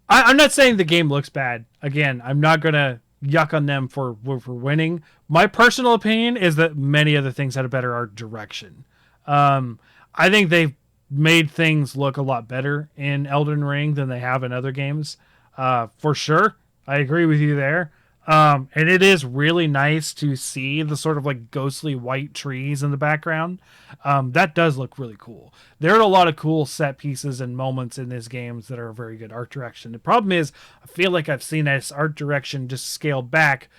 not saying the game looks bad. Again, I'm not gonna yuck on them for winning. My personal opinion is that many other things had a better art direction. I think they made things look a lot better in Elden Ring than they have in other games. For sure. I agree with you there. And it is really nice to see the sort of like ghostly white trees in the background. That does look really cool. There are a lot of cool set pieces and moments in this games that are very good art direction. The problem is, I feel like I've seen this art direction just scaled back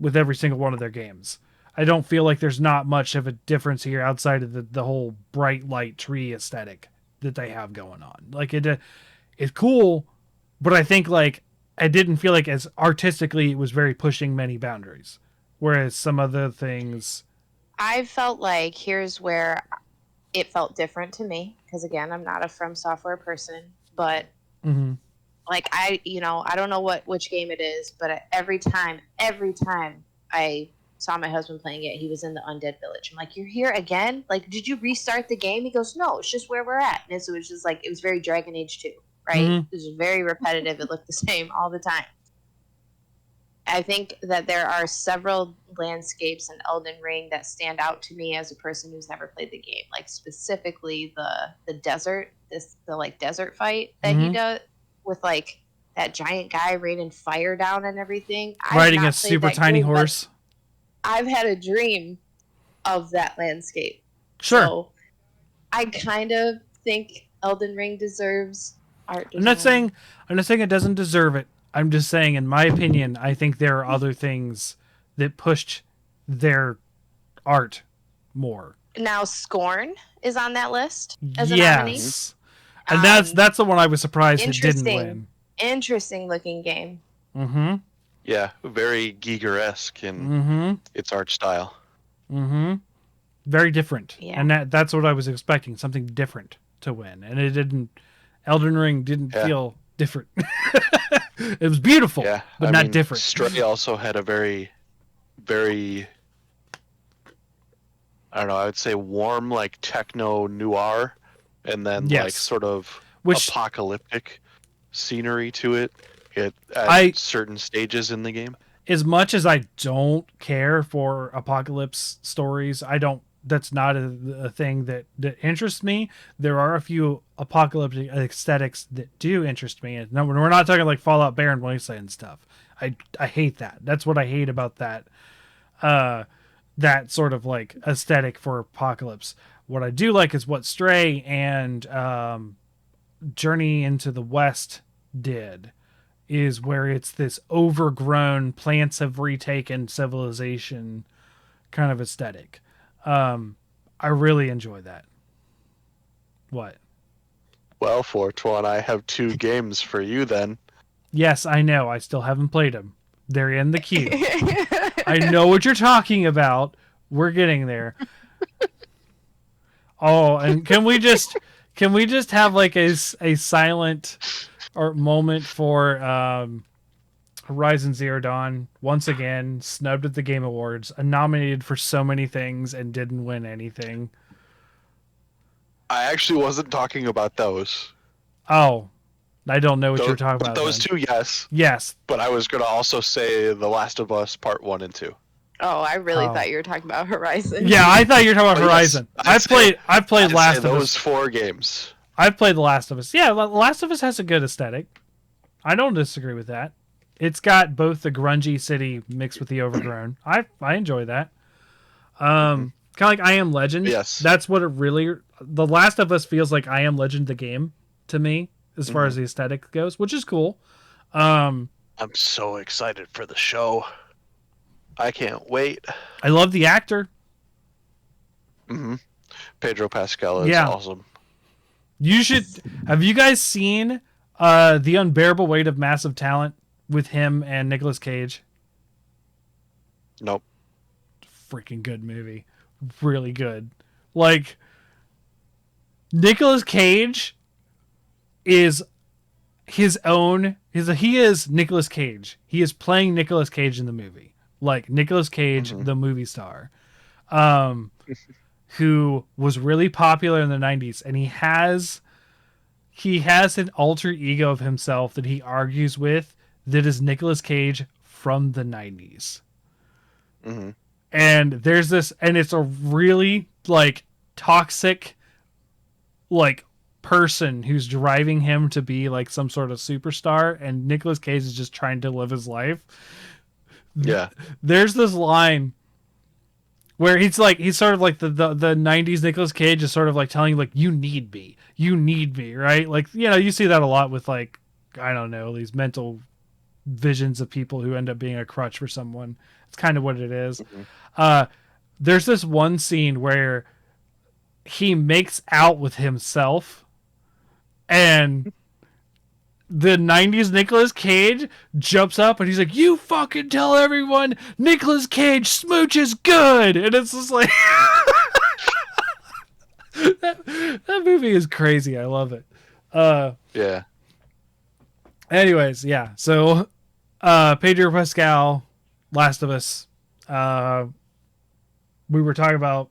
with every single one of their games. I don't feel like there's not much of a difference here outside of the whole bright light tree aesthetic that they have going on. Like it's cool, but I think like I didn't feel like as artistically it was very pushing many boundaries. Whereas some other things, I felt like here's where it felt different to me because again, I'm not a From Software person, but like I don't know which game it is, but every time I saw my husband playing it, he was in the Undead Village. I'm like, you're here again? Like, did you restart the game? He goes, no, it's just where we're at. And so it was just like, it was very Dragon Age 2, right? It was very repetitive. It looked the same all the time. I think that there are several landscapes in Elden Ring that stand out to me as a person who's never played the game. Like specifically the desert, the like desert fight that he does with like that giant guy raining fire down and everything. Riding a super tiny horse. I've had a dream of that landscape. Sure. So I kind of think Elden Ring deserves art design. I'm not saying it doesn't deserve it. I'm just saying, in my opinion, I think there are other things that pushed their art more. Now Scorn is on that list as a nominee. Yes. And that's the one I was surprised it didn't win. Interesting looking game. Mm-hmm. Yeah, very Giger-esque in its art style. Mm-hmm. Very different. Yeah. And that's what I was expecting, something different to win. And it didn't. Elden Ring didn't feel different. It was beautiful, but not different. Stray also had a very, very, I don't know, I would say warm, like techno noir, and then like sort of apocalyptic scenery to it. At certain stages in the game. As much as I don't care for apocalypse stories, that's not a thing that interests me. There are a few apocalyptic aesthetics that do interest me. And no, we're not talking like Fallout Baron Wasteland stuff. I hate that. That's what I hate about that that sort of like aesthetic for apocalypse. What I do like is what Stray and Journey into the West did. Is where it's this overgrown, plants have retaken civilization kind of aesthetic. I really enjoy that. What? Well, Fortuan, I have 2 games for you then. Yes, I know. I still haven't played them. They're in the queue. I know what you're talking about. We're getting there. Oh, and can we just have like a silent or moment for Horizon Zero Dawn, once again snubbed at the Game Awards, nominated for so many things and didn't win anything. I actually wasn't talking about those. Oh, I don't know what you're talking about. Those then. 2, yes. Yes. But I was going to also say The Last of Us Part 1 and 2. Oh, I really thought you were talking about Horizon. Yeah, I thought you were talking about Horizon. Yes, I've played Last of Us. Those 4 games. I've played The Last of Us. Yeah, The Last of Us has a good aesthetic. I don't disagree with that. It's got both the grungy city mixed with the overgrown. I enjoy that. Kind of like I Am Legend. Yes. That's what it really... The Last of Us feels like I Am Legend the game to me, as far as the aesthetic goes, which is cool. I'm so excited for the show. I can't wait. I love the actor. Pedro Pascal is awesome. You should... Have you guys seen The Unbearable Weight of Massive Talent with him and Nicolas Cage? Nope. Freaking good movie. Really good. Like, Nicolas Cage is his own... He is Nicolas Cage. He is playing Nicolas Cage in the movie. Like, Nicolas Cage, the movie star. Who was really popular in the 90s, and he has an alter ego of himself that he argues with that is Nicolas Cage from the 90s. And there's this, and it's a really like toxic like person who's driving him to be like some sort of superstar, and Nicolas Cage is just trying to live his life. Yeah. There's this line where he's sort of like the 90s Nicolas Cage is sort of like telling you, like, you need me, right? Like, you know, you see that a lot with, like, I don't know, these mental visions of people who end up being a crutch for someone. It's kind of what it is. There's this one scene where he makes out with himself, and the 90s Nicolas Cage jumps up and he's like, you fucking tell everyone Nicolas Cage smooches good. And it's just like, that movie is crazy. I love it. Yeah. Anyways, yeah. So, Pedro Pascal, Last of Us. We were talking about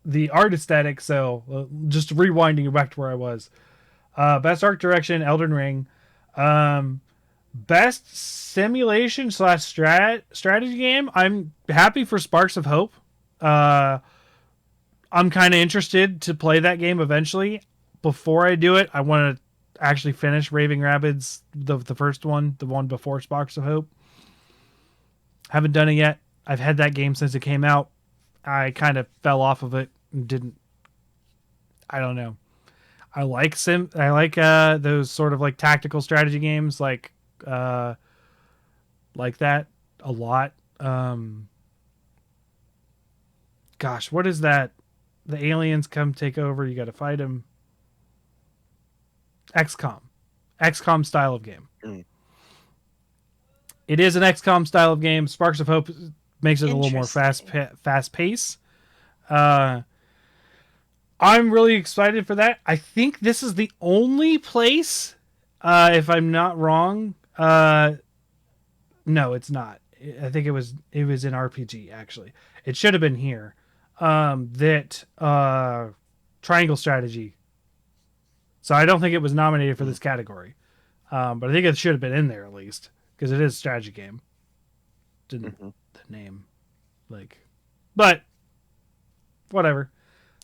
the art aesthetic. So just rewinding back to where I was. Best art direction, Elden Ring. Best simulation / strategy game. I'm happy for Sparks of Hope. I'm kind of interested to play that game eventually. Before I do it, I want to actually finish Raving Rabbids, the first one, the one before Sparks of Hope. Haven't done it yet. I've had that game since it came out. I kind of fell off of it and didn't. I don't know. I like those sort of like tactical strategy games like that a lot. Gosh, what is that? The aliens come take over, you got to fight them. XCOM style of game. It is an XCOM style of game. Sparks of Hope makes it a little more fast pace. I'm really excited for that. I think this is the only place, if I'm not wrong. No, it's not. I think it was in RPG, actually. It should have been here. That Triangle Strategy. So I don't think it was nominated for this category. But I think it should have been in there at least, because it is a strategy game. Didn't the name. But whatever.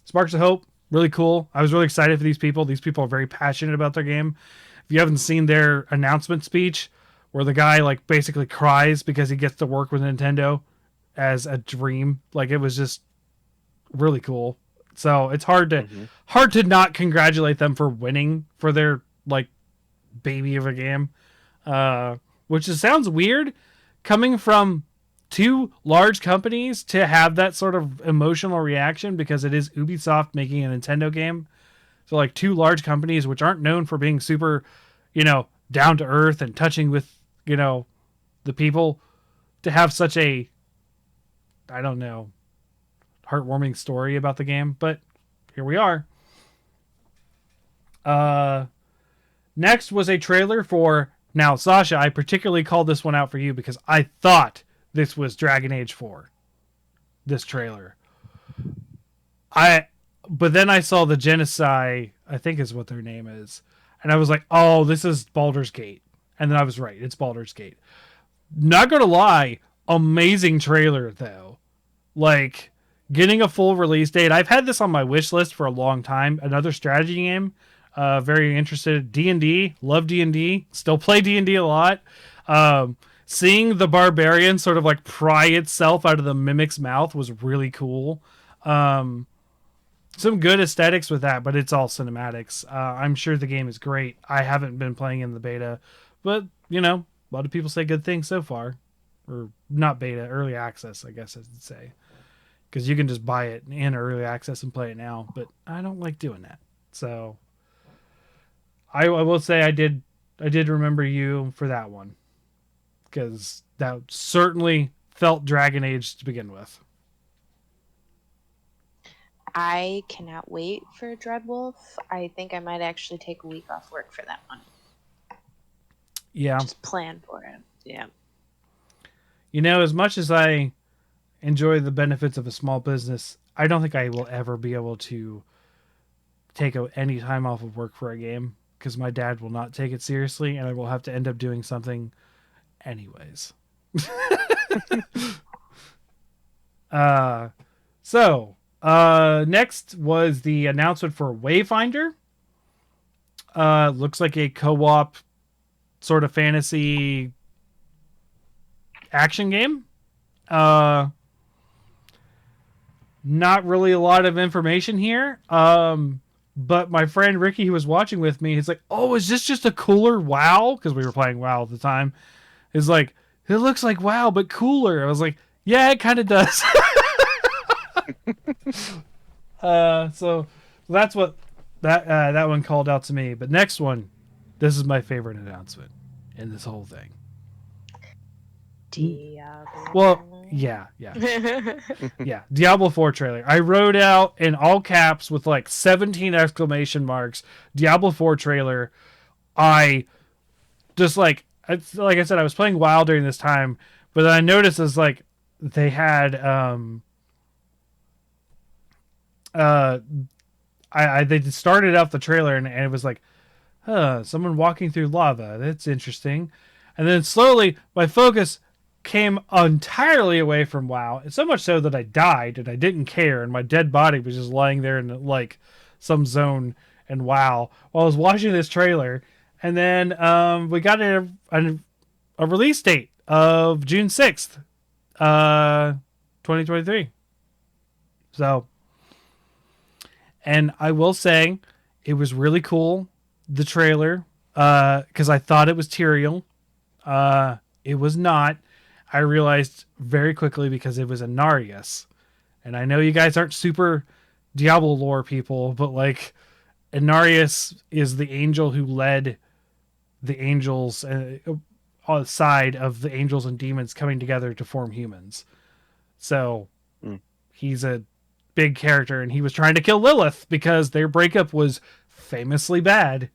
Sparks of Hope, really cool. I was really excited for these people. These people are very passionate about their game. If you haven't seen their announcement speech, where the guy like basically cries because he gets to work with Nintendo as a dream, like, it was just really cool. So it's hard to not congratulate them for winning for their like baby of a game, which just sounds weird coming from two large companies to have that sort of emotional reaction, because it is Ubisoft making a Nintendo game. So like two large companies which aren't known for being super, down to earth and touching with, the people, to have such a, I don't know, heartwarming story about the game. But here we are. Next was a trailer for, now Sasha, I particularly called this one out for you because I thought this was Dragon Age 4. This trailer. But then I saw the Genocide, I think is what their name is. And I was like, oh, this is Baldur's Gate. And then I was right. It's Baldur's Gate. Not gonna lie, amazing trailer though. Like, getting a full release date. I've had this on my wish list for a long time. Another strategy game. Very interested. D&D. Love D&D. Still play D&D a lot. Seeing the barbarian sort of like pry itself out of the mimic's mouth was really cool. Some good aesthetics with that, but it's all cinematics. I'm sure the game is great. I haven't been playing in the beta, but a lot of people say good things so far. Or not beta, early access, I guess I should say. Because you can just buy it in early access and play it now, but I don't like doing that. So I will say I did remember you for that one. Because that certainly felt Dragon Age to begin with. I cannot wait for Dreadwolf. I think I might actually take a week off work for that one. Yeah. Just plan for it. Yeah. As much as I enjoy the benefits of a small business, I don't think I will ever be able to take any time off of work for a game, because my dad will not take it seriously, and I will have to end up doing something anyways. So Next was the announcement for Wayfinder. Looks like a co-op sort of fantasy action game. Not really a lot of information here. But my friend Ricky, who was watching with me, he's like, "Oh, is this just a cooler WoW?" Because we were playing WoW at the time. He's like, "It looks like WoW, but cooler." I was like, "Yeah, it kind of does." So that's what that one called out to me. But next one, this is my favorite announcement in this whole thing. Diablo. Well, yeah. Yeah, Diablo 4 trailer. I wrote out in all caps with like 17 exclamation marks, Diablo 4 trailer. I just like I said, I was playing WoW during this time, but then I noticed is like they had they started out the trailer and it was like, someone walking through lava. That's interesting. And then slowly my focus came entirely away from WoW. So much so that I died and I didn't care, and my dead body was just lying there in like some zone in WoW while I was watching this trailer. And then we got a release date of June 6th, 2023. So, and I will say it was really cool, the trailer, because I thought it was Tyrael. It was not. I realized very quickly because it was Inarius. And I know you guys aren't super Diablo lore people, but like Inarius is the angel who led the angels on the side of the angels and demons coming together to form humans. So he's a big character, and he was trying to kill Lilith because their breakup was famously bad.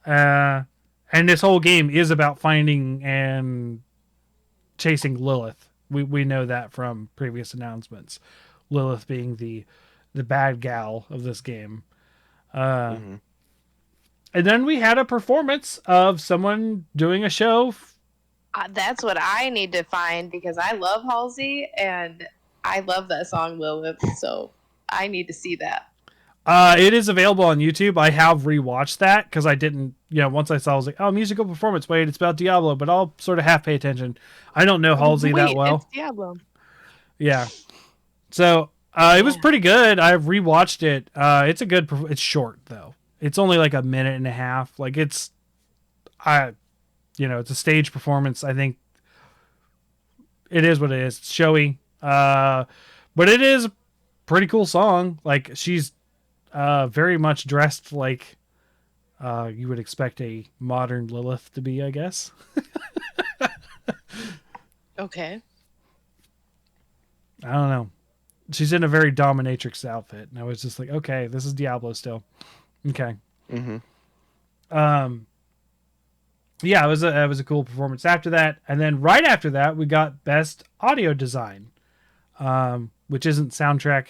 And this whole game is about finding and chasing Lilith. We know that from previous announcements. Lilith being the bad gal of this game. And then we had a performance of someone doing a show. That's what I need to find because I love Halsey and I love that song Lilith, so I need to see that. It is available on YouTube. I have rewatched that because I didn't, once I saw, I was like, oh, musical performance. Wait, it's about Diablo, but I'll sort of half pay attention. I don't know Halsey that well. It's Diablo. Yeah. So it was pretty good. I've rewatched it. It's a good. It's short though. It's only like a minute and a half. Like it's a stage performance. I think it is what it is. It's showy. But it is a pretty cool song. Like she's very much dressed like you would expect a modern Lilith to be, I guess. Okay. I don't know. She's in a very dominatrix outfit, and I was just like, okay, this is Diablo still. Okay. Yeah, it was a cool performance after that, and then right after that, we got Best Audio Design, which isn't soundtrack.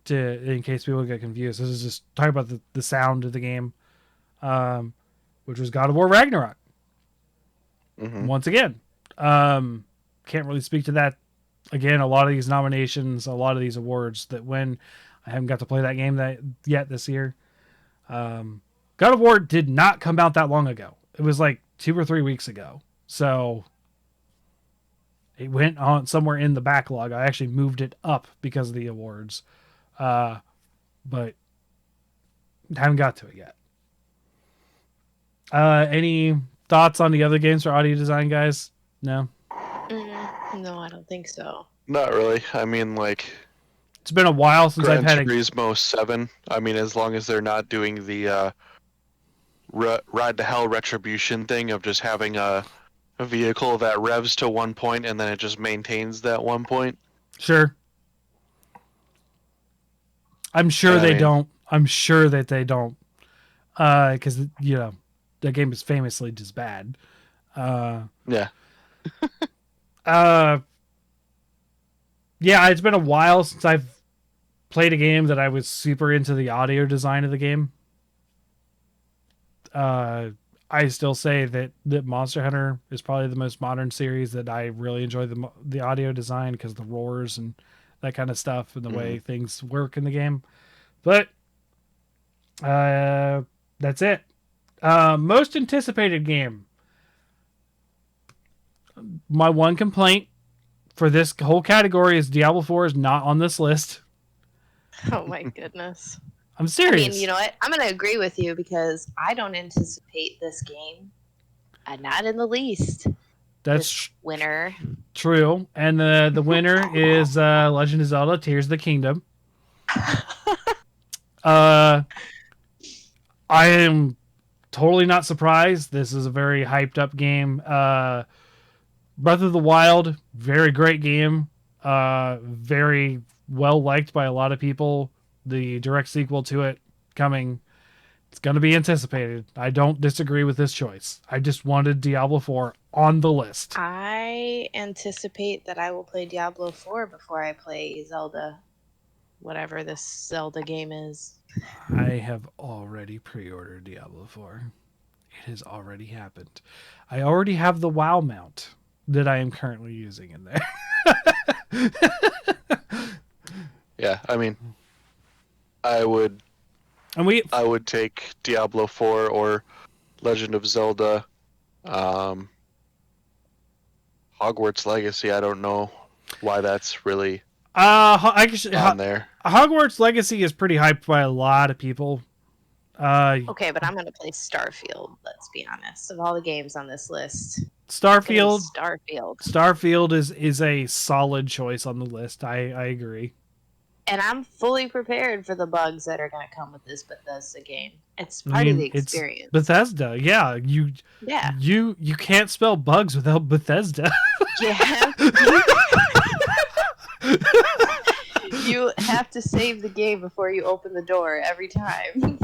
In case people get confused, this is just talking about the sound of the game, which was God of War Ragnarok. Once again, can't really speak to that. Again, a lot of these nominations, a lot of these awards that win, I haven't got to play that game yet this year. God of War did not come out that long ago. It was like 2 or 3 weeks ago. So it went on somewhere in the backlog. I actually moved it up because of the awards. But haven't got to it yet. Any thoughts on the other games for audio design, guys? No? No, I don't think so. Not really. I mean, like, it's been a while since Gran I've had Turismo 7. I mean, as long as they're not doing the Ride to Hell Retribution thing of just having a vehicle that revs to one point and then it just maintains that one point. Sure. I'm sure they don't. I'm sure that they don't. Because, that game is famously just bad. Yeah. Yeah, it's been a while since I've played a game that I was super into the audio design of the game. I still say that Monster Hunter is probably the most modern series that I really enjoy the audio design because the roars and that kind of stuff, and the way things work in the game. But that's it. Most anticipated game. My one complaint for this whole category is Diablo 4 is not on this list. Oh my goodness. I'm serious. I mean, you know what? I'm going to agree with you because I don't anticipate this game. Not in the least. That's winner. True. And the winner is Legend of Zelda Tears of the Kingdom. I am totally not surprised. This is a very hyped up game. Breath of the Wild, very great game. Very well liked by a lot of people. The direct sequel to it coming. It's going to be anticipated. I don't disagree with this choice. I just wanted Diablo 4 on the list. I anticipate that I will play Diablo 4 before I play Zelda, whatever this Zelda game is. I have already pre-ordered Diablo 4. It has already happened. I already have the WoW mount that I am currently using in there. Yeah, I mean, I would take Diablo 4 or Legend of Zelda. Hogwarts Legacy, I don't know why that's really on there. Hogwarts Legacy is pretty hyped by a lot of people. Okay, but I'm going to play Starfield, let's be honest. Of all the games on this list, Starfield is a solid choice on the list. I agree. And I'm fully prepared for the bugs that are going to come with this Bethesda game. It's part of the experience. It's Bethesda, yeah. You can't spell bugs without Bethesda. Yeah. You have to save the game before you open the door every time.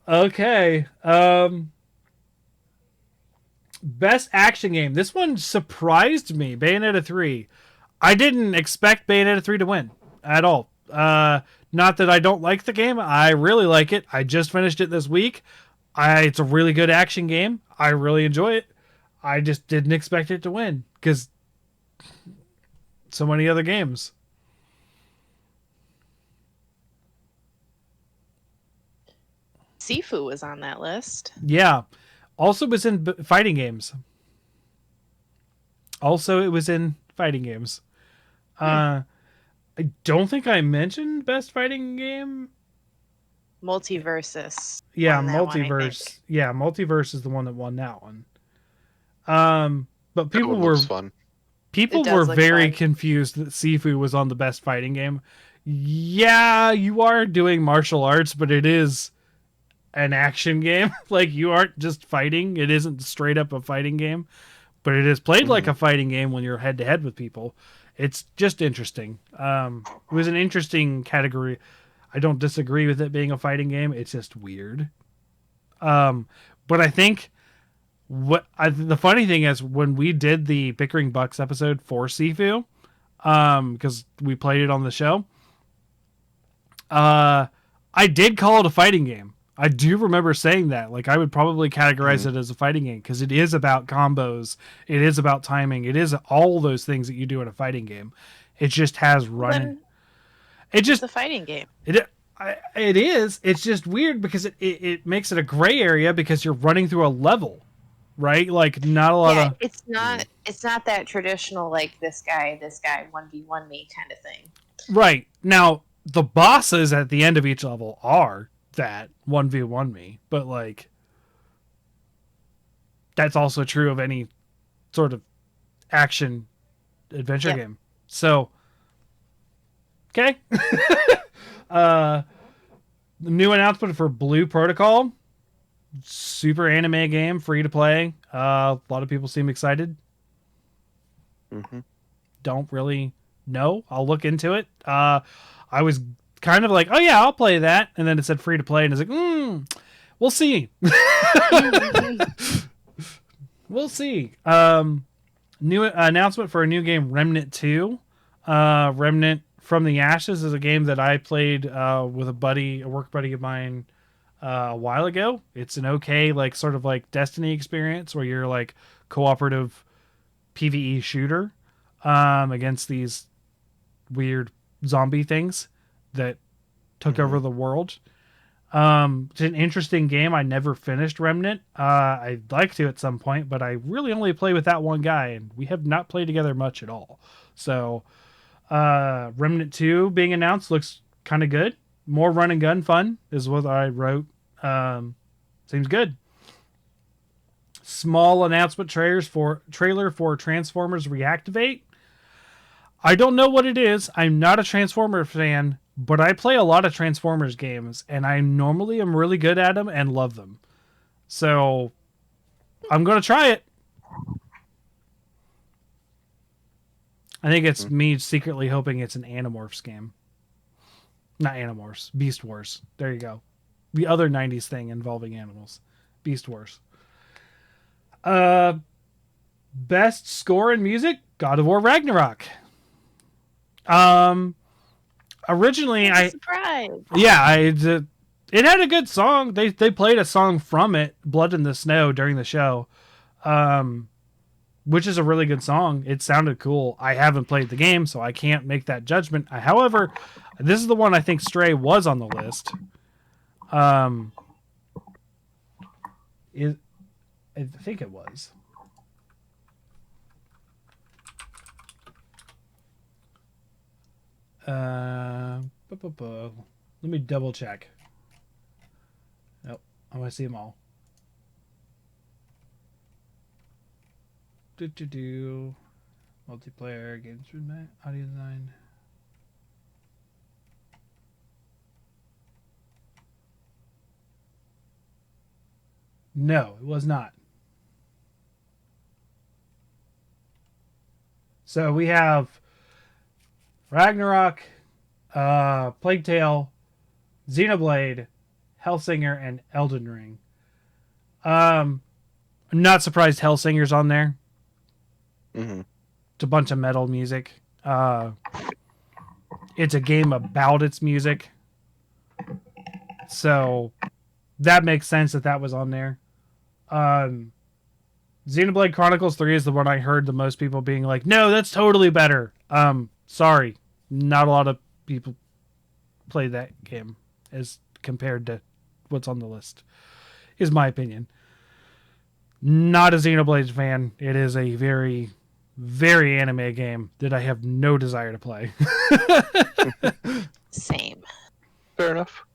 Okay. Best action game. This one surprised me. Bayonetta 3. I didn't expect Bayonetta 3 to win at all. Not that I don't like the game. I really like it. I just finished it this week. It's a really good action game. I really enjoy it. I just didn't expect it to win because so many other games. Sifu was on that list. Yeah. Also was in fighting games. I don't think I mentioned best fighting game. Multiversus. Yeah, Multiverse. Yeah, Multiverse is the one that won that one. But people were fun. People were very confused that Sifu was on the best fighting game. Yeah, you are doing martial arts, but it is an action game. Like, you aren't just fighting. It isn't straight up a fighting game, but it is played like a fighting game when you're head to head with people. It's just interesting. It was an interesting category. I don't disagree with it being a fighting game. It's just weird. But I think the funny thing is when we did the Bickering Bucks episode for Sifu, because we played it on the show, I did call it a fighting game. I do remember saying that. Like, I would probably categorize it as a fighting game because it is about combos. It is about timing. It is all those things that you do in a fighting game. It just has running. It's a fighting game. It is. It's just weird because it makes it a gray area because you're running through a level, right? Like, not a lot of. It's not that traditional like this guy 1v1 me kind of thing. Right. Now, the bosses at the end of each level are that 1v1 me, but like that's also true of any sort of action adventure game. So okay. The new announcement for Blue Protocol, super anime game, free to play. A lot of people seem excited. Don't really know. I'll look into it. I was kind of like, oh yeah, I'll play that, and then it said free to play, and it's like, we'll see. We'll see. New announcement for a new game, Remnant 2. Remnant from the Ashes is a game that I played with a work buddy of mine a while ago. It's an okay, like, sort of like Destiny experience where you're like cooperative PvE shooter against these weird zombie things that took over the world. It's an interesting game. I never finished Remnant. I'd like to at some point, but I really only play with that one guy, and we have not played together much at all. So, Remnant 2 being announced looks kind of good. More run and gun fun is what I wrote. Seems good. Small announcement trailer for Transformers Reactivate. I don't know what it is. I'm not a Transformers fan, but I play a lot of Transformers games, and I normally am really good at them and love them. So I'm going to try it. I think it's me secretly hoping it's an Animorphs game. Not Animorphs, Beast Wars. There you go. The other 90s thing involving animals. Beast Wars. Best score in music, God of War Ragnarok. Originally Surprise. it had a good song. They played a song from it, Blood in the Snow, during the show. Which is a really good song. It sounded cool. I haven't played the game, so I can't make that judgment. However, this is the one I think Stray was on the list. I think it was. Let me double check. Nope. I want to see them all. Multiplayer games with audio design. No, it was not. So we have Ragnarok, Plague Tale, Xenoblade, Hellsinger, and Elden Ring. I'm not surprised Hellsinger's on there. Mm-hmm. It's a bunch of metal music. It's a game about its music. So that makes sense that was on there. Xenoblade Chronicles 3 is the one I heard the most people being like, no, that's totally better. Sorry. Not a lot of people play that game as compared to what's on the list, is my opinion. Not a Xenoblade fan. It is a very, very anime game that I have no desire to play. Same. Fair enough.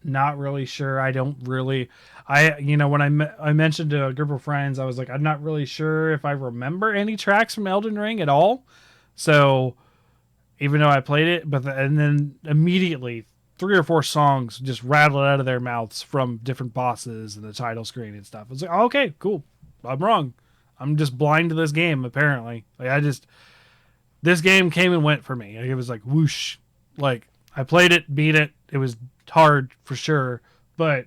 Not really sure. I don't really. When I mentioned to a group of friends, I was like, I'm not really sure if I remember any tracks from Elden Ring at all. So, even though I played it, and then immediately 3 or 4 songs just rattled out of their mouths from different bosses and the title screen and stuff. I was like, oh, okay, cool. I'm wrong. I'm just blind to this game, apparently. This game came and went for me. It was like whoosh. Like, I played it, beat it. It was hard for sure, but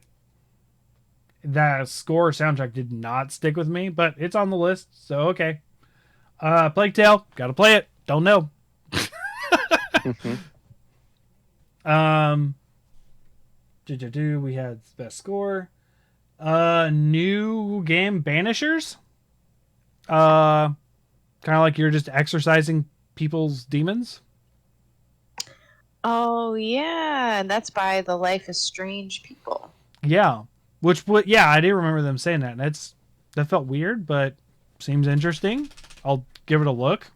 that score soundtrack did not stick with me, but it's on the list, so okay. Plague Tale, gotta play it. Don't know. We had best score. New game Banishers. Kind of like you're just exercising people's demons. Oh yeah, and that's by the Life is Strange people. Yeah, I do remember them saying that. And that felt weird, but seems interesting. I'll give it a look.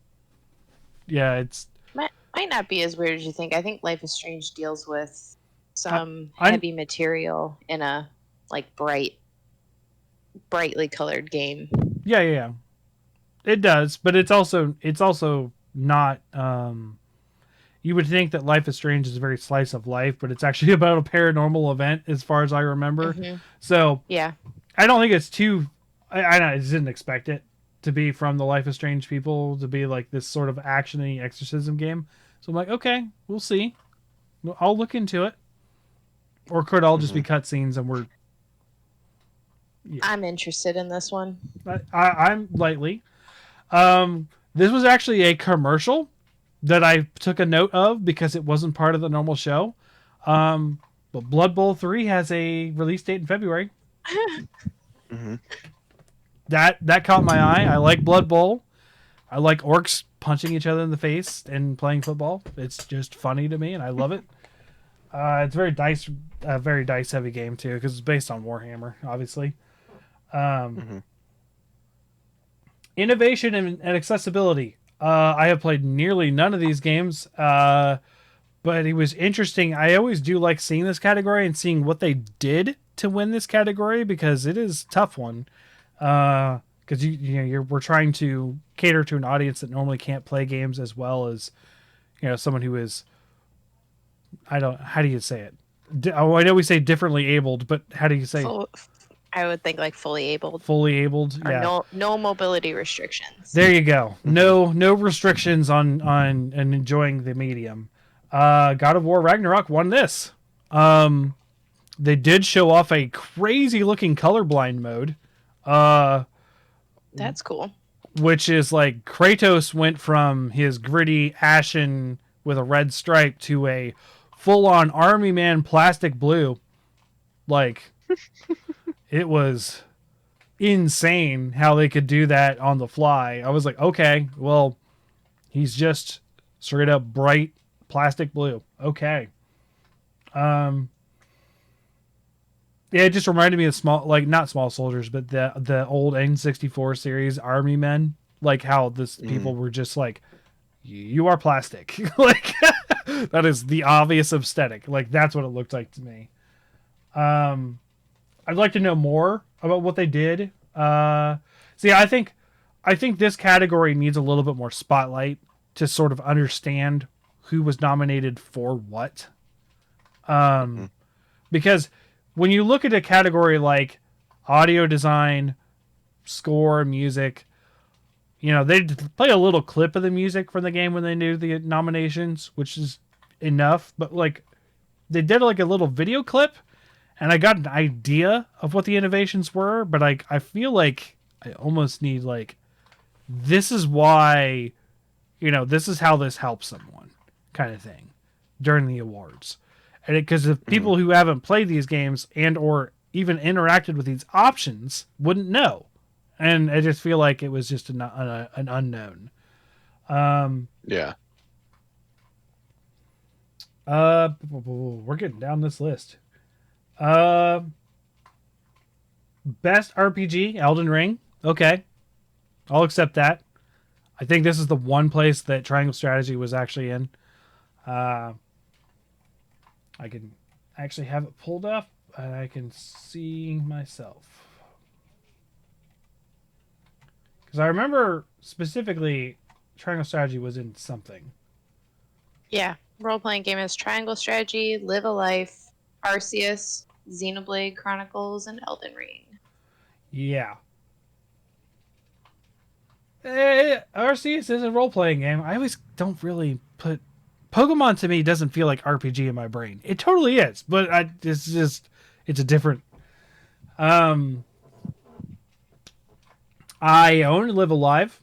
Yeah, it's might not be as weird as you think. I think Life is Strange deals with some heavy material in a like brightly colored game. Yeah. It does, but it's also not. You would think that Life is Strange is a very slice of life, but it's actually about a paranormal event, as far as I remember. Mm-hmm. So yeah, I don't think it's too. I just didn't expect it to be from the Life is Strange people to be like this sort of action-y exorcism game. So I'm like, okay, we'll see. I'll look into it. Or could all just be cutscenes and we're. Yeah. I'm interested in this one. I'm lightly. This was actually a commercial that I took a note of because it wasn't part of the normal show. But Blood Bowl 3 has a release date in February. that caught my eye. I like Blood Bowl. I like orcs punching each other in the face and playing football. It's just funny to me, and I love it. It's very dice heavy game too, because it's based on Warhammer, obviously. Innovation and accessibility. I have played nearly none of these games, but it was interesting. I always do like seeing this category and seeing what they did to win this category, because it is a tough one. Because we're trying to cater to an audience that normally can't play games as well as someone who is, how do you say it? I know we say differently abled, but how do you say? I would think like fully abled. Fully abled, or yeah. No mobility restrictions. There you go. No restrictions on and enjoying the medium. God of War Ragnarok won this. They did show off a crazy looking colorblind mode. That's cool. Which is like Kratos went from his gritty ashen with a red stripe to a full-on army man plastic blue. Like, it was insane how they could do that on the fly. I was like, okay, well, he's just straight up bright plastic blue. Okay. Yeah, it just reminded me of not Small Soldiers, but the old N64 series Army Men. Like how people were just like, you are plastic. Like, that is the obvious aesthetic. Like, that's what it looked like to me. I'd like to know more about what they did. See, I think this category needs a little bit more spotlight to sort of understand who was nominated for what. Because when you look at a category like audio design, score, music, they play a little clip of the music from the game when they do the nominations, which is enough. But like, they did like a little video clip, and I got an idea of what the innovations were. But I feel like I almost need like, this is why, this is how this helps someone, kind of thing, during the awards. And because if people who haven't played these games and or even interacted with these options wouldn't know. And I just feel like it was just an unknown. Yeah. We're getting down this list. Best RPG, Elden Ring. Okay. I'll accept that. I think this is the one place that Triangle Strategy was actually in. I can actually have it pulled up, and I can see myself. Because I remember specifically Triangle Strategy was in something. Yeah. Role-playing game is Triangle Strategy, Live a Life, Arceus, Xenoblade Chronicles, and Elden Ring. Yeah. Arceus is a role-playing game. I always don't really put... Pokemon to me doesn't feel like RPG in my brain. It totally is, but it's a different... I own Live Alive.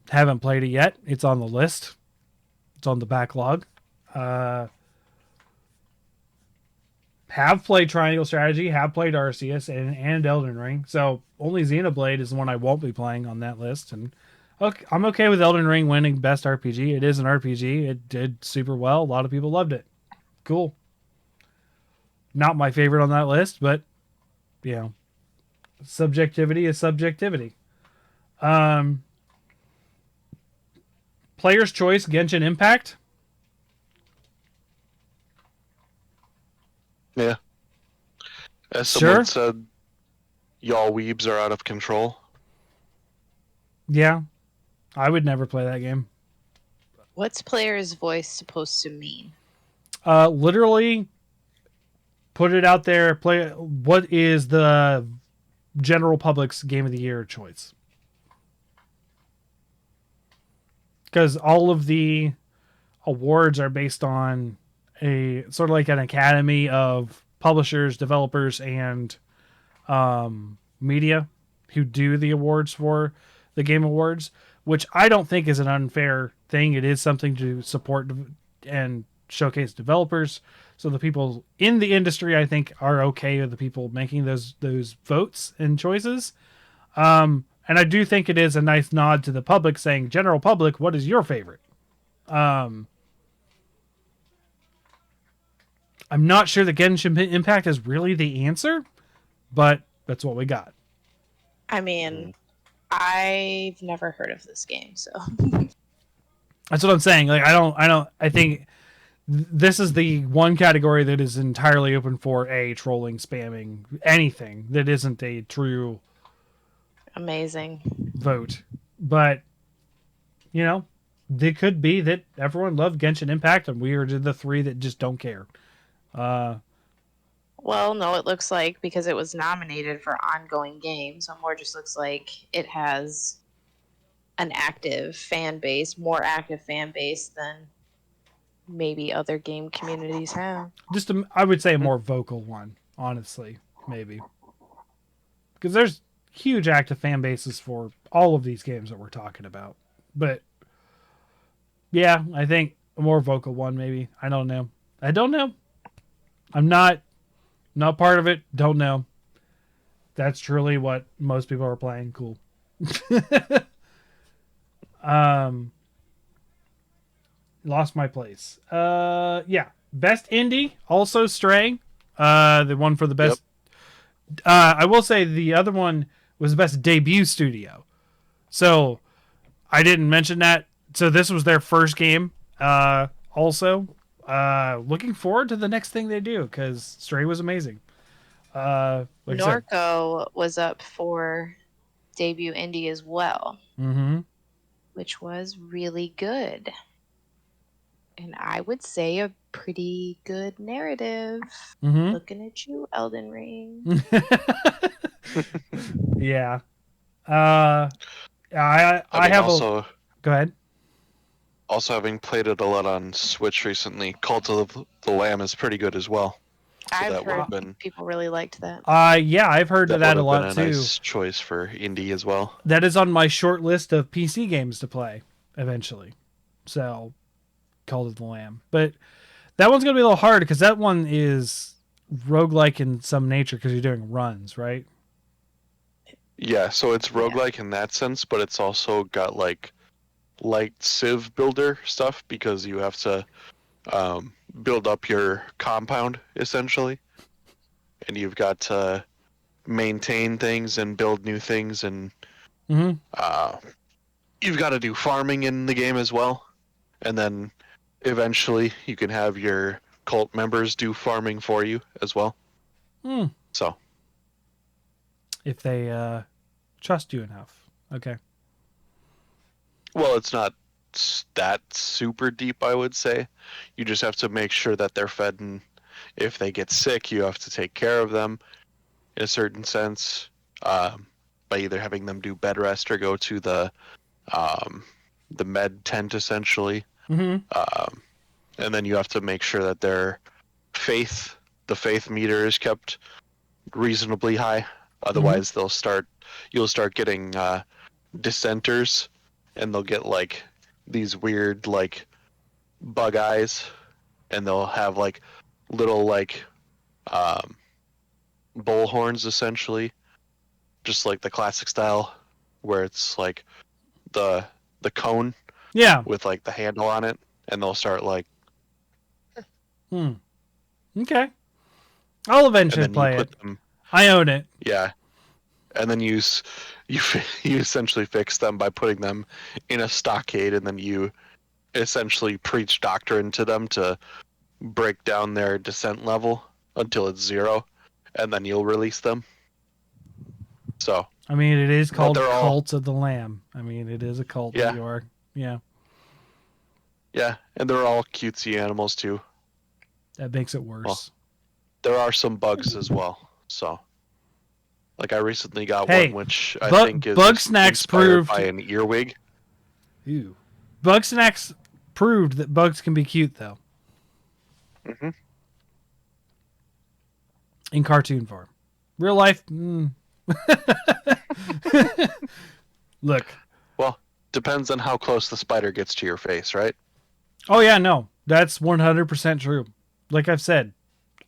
Haven't played it yet. It's on the list. It's on the backlog. Have played Triangle Strategy. Have played Arceus and Elden Ring. So only Xenoblade is the one I won't be playing on that list. And okay, I'm okay with Elden Ring winning Best RPG. It is an RPG. It did super well. A lot of people loved it. Cool. Not my favorite on that list, but subjectivity is subjectivity. Player's Choice, Genshin Impact. Yeah. As someone said, y'all weebs are out of control. Yeah. I would never play that game. What's Player's Voice supposed to mean? Literally put it out there. Play. What is the general public's Game of the Year choice? Because all of the awards are based on a sort of like an academy of publishers, developers, and media who do the awards for the Game Awards, which I don't think is an unfair thing. It is something to support and showcase developers. So the people in the industry, I think, are okay with the people making those votes and choices. And And I do think it is a nice nod to the public saying, general public, what is your favorite? I'm not sure that Genshin Impact is really the answer, but that's what we got. I mean, I've never heard of this game, so That's what I'm saying. Like, I think this is the one category that is entirely open for trolling, spamming, anything that isn't a true amazing. vote. But, you know, it could be that everyone loved Genshin Impact and we are the three that just don't care. Well, no, it looks like because it was nominated for ongoing game, so it more just looks like it has an active fan base, more active fan base than maybe other game communities have. Just, I would say a more vocal one, honestly, maybe. Because there's huge active fan bases for all of these games that we're talking about. But, yeah, I think a more vocal one, maybe. I don't know. I'm not part of it. Don't know. That's truly what most people are playing. Cool. Lost my place. Yeah. Best indie, also Stray. The one for the best. Yep. I will say the other one was the best debut studio. So I didn't mention that. So this was their first game. Also, looking forward to the next thing they do because Stray was amazing. Norco was up for debut indie as well, which was really good. And I would say a pretty good narrative. Looking at you, Elden Ring. Yeah. I have also, go ahead. Also, having played it a lot on Switch recently, Cult of the Lamb is pretty good as well. So I've heard people really liked that. Yeah, I've heard that a lot too. Nice choice for indie as well. That is on my short list of PC games to play eventually. So, Cult of the Lamb. But that one's going to be a little hard because that one is roguelike in some nature because you're doing runs, right? Yeah, so it's roguelike in that sense, but it's also got like Civ builder stuff because you have to build up your compound essentially, and you've got to maintain things and build new things, and you've got to do farming in the game as well, and then eventually you can have your cult members do farming for you as well. So if they trust you enough. Okay. Well, it's not that super deep, I would say. You just have to make sure that they're fed, and if they get sick, you have to take care of them in a certain sense, by either having them do bed rest or go to the med tent, essentially. And then you have to make sure that the faith meter is kept reasonably high. Otherwise, you'll start getting dissenters, and they'll get like these weird like bug eyes, and they'll have like little like bull horns, essentially, just like the classic style where it's like the cone with like the handle on it, and they'll start like Okay, I'll eventually play it. I own it. Yeah. And then you essentially fix them by putting them in a stockade, and then you essentially preach doctrine to them to break down their descent level until it's 0, and then you'll release them. So I mean, it is called Cult of the Lamb. I mean, it is a cult that you are. Yeah. Yeah, and they're all cutesy animals too. That makes it worse. Well, there are some bugs as well. So, like, I recently got one which I think is Bugsnax proved by an earwig. Ew. Bugsnax proved that bugs can be cute, though. In cartoon form. Real life, Look. Well, depends on how close the spider gets to your face, right? Oh, yeah, no. That's 100% true. Like I've said,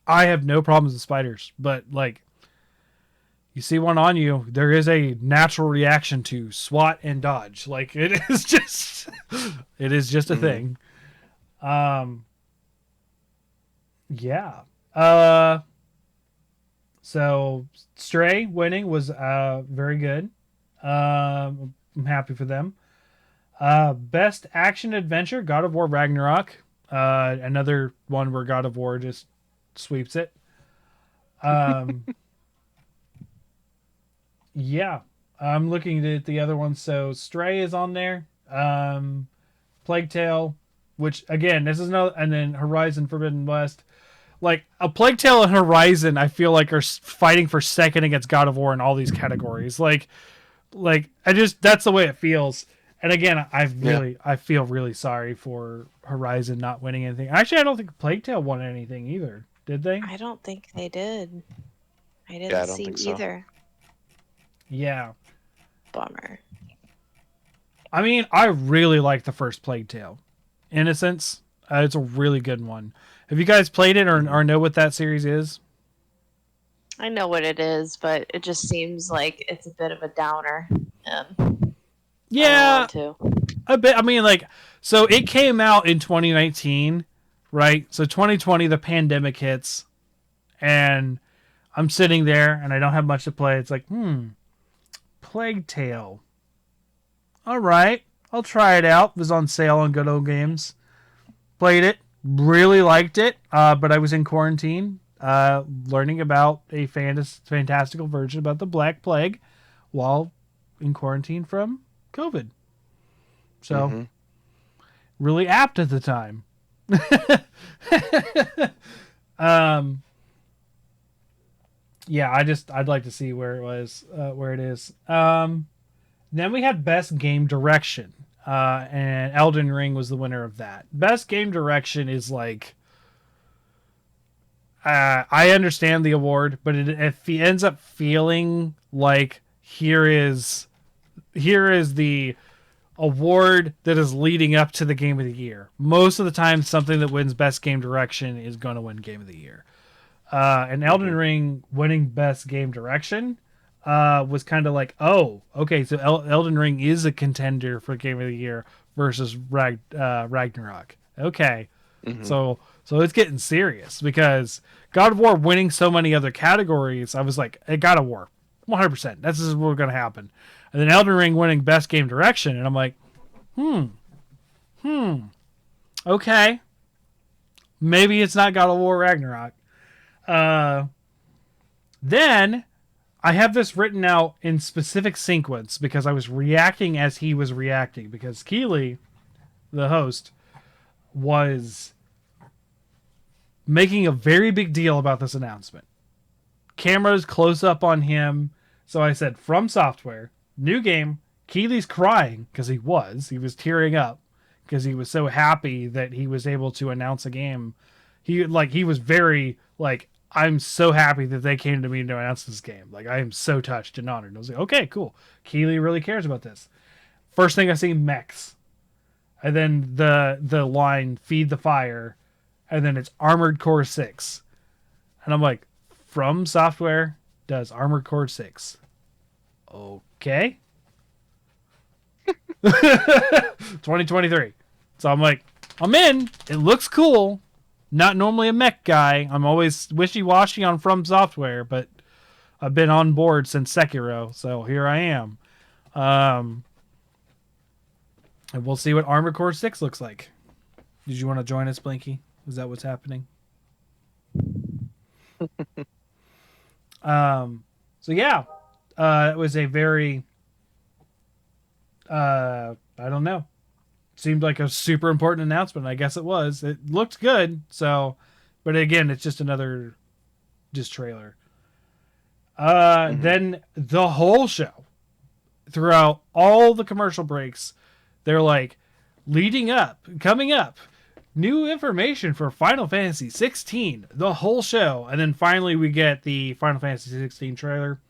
I have no problems with spiders, but, like, you see one on you, there is a natural reaction to SWAT and dodge. Like it is just a thing. Yeah. So Stray winning was very good. I'm happy for them. Best action adventure, God of War Ragnarok. Another one where God of War just sweeps it. Yeah, I'm looking at the other ones. So Stray is on there. Plague Tale, which again, this is no, and then Horizon Forbidden West. Like a Plague Tale and Horizon, I feel like are fighting for second against God of War in all these categories. Like I just that's the way it feels. And again, I feel really sorry for Horizon not winning anything. Actually, I don't think Plague Tale won anything either. Did they? I don't think they did. I didn't I don't see think so. either. Yeah. Bummer. I mean, I really like the first Plague Tale. Innocence, it's a really good one. Have you guys played it or know what that series is? I know what it is, but it just seems like it's a bit of a downer. And Yeah, I don't want to. a bit. I mean, like, so it came out in 2019, right? So 2020, the pandemic hits, and I'm sitting there and I don't have much to play. It's like, Plague Tale. All right, I'll try it out. It was on sale on Good Old Games. Played it, really liked it, but I was in quarantine, learning about a fantastical version about the Black Plague while in quarantine from COVID. So, really apt at the time. Yeah, I'd like to see where it was, where it is. Then we had Best Game Direction, and Elden Ring was the winner of that. Best Game Direction is like, I understand the award, but it ends up feeling like here is the award that is leading up to the Game of the Year. Most of the time, something that wins Best Game Direction is going to win Game of the Year. And Elden Ring winning Best Game Direction was kind of like, oh, okay, so Elden Ring is a contender for Game of the Year versus Ragnarok. Okay, so it's getting serious because God of War winning so many other categories, I was like, God of War, 100%. This is what's going to happen. And then Elden Ring winning Best Game Direction, and I'm like, okay, maybe it's not God of War Ragnarok. Then I have this written out in specific sequence because I was reacting as he was reacting because Keeley, the host, was making a very big deal about this announcement. Cameras close up on him. So I said, From Software, new game. Keeley's crying because he was tearing up because he was so happy that he was able to announce a game. He was very like, I'm so happy that they came to me to announce this game. Like, I am so touched and honored. I was like, okay, cool. Keeley really cares about this. First thing I see, mechs. And then the line, Feed the Fire. And then it's Armored Core 6. And I'm like, From Software does Armored Core 6. Okay. 2023. So I'm like, I'm in. It looks cool. Not normally a mech guy. I'm always wishy-washy on From Software, but I've been on board since Sekiro, so here I am. And we'll see what Armored Core 6 looks like. Did you want to join us, Blinky? Is that what's happening? So yeah, it was a very, I don't know. Seemed like a super important announcement. I guess it was. It looked good. So, but again, it's just another trailer. Then the whole show, throughout all the commercial breaks, they're like, coming up, new information for Final Fantasy 16, the whole show. And then finally we get the Final Fantasy 16 trailer.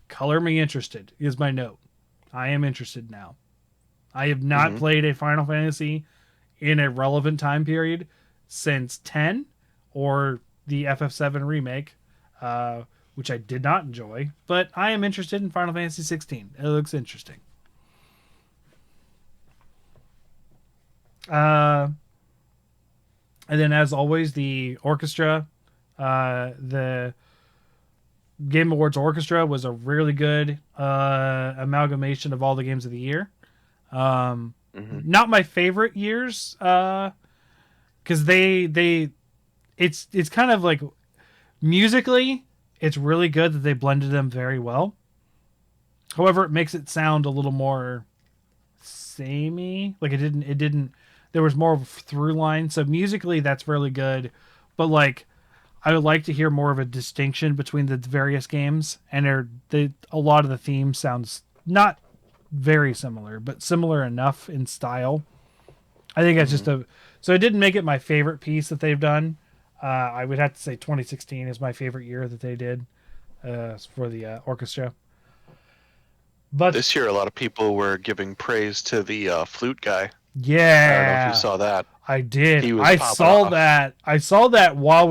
Color me interested is my note. I am interested now. I have not played a Final Fantasy in a relevant time period since 10 or the FF7 remake, which I did not enjoy, but I am interested in Final Fantasy 16. It looks interesting. And then, as always, the orchestra, the Game Awards orchestra was a really good amalgamation of all the games of the year. Not my favorite years, because it's kind of like musically, it's really good that they blended them very well. However, it makes it sound a little more samey. Like it didn't. There was more of a through line. So musically, that's really good. But like, I would like to hear more of a distinction between the various games. And a lot of the themes sounds not very similar, but similar enough in style. I think that's just so it didn't make it my favorite piece that they've done. I would have to say 2016 is my favorite year that they did for the orchestra. But this year, a lot of people were giving praise to the flute guy. yeah, I don't know if you saw that. I did. He was I popping saw off. that. I saw that while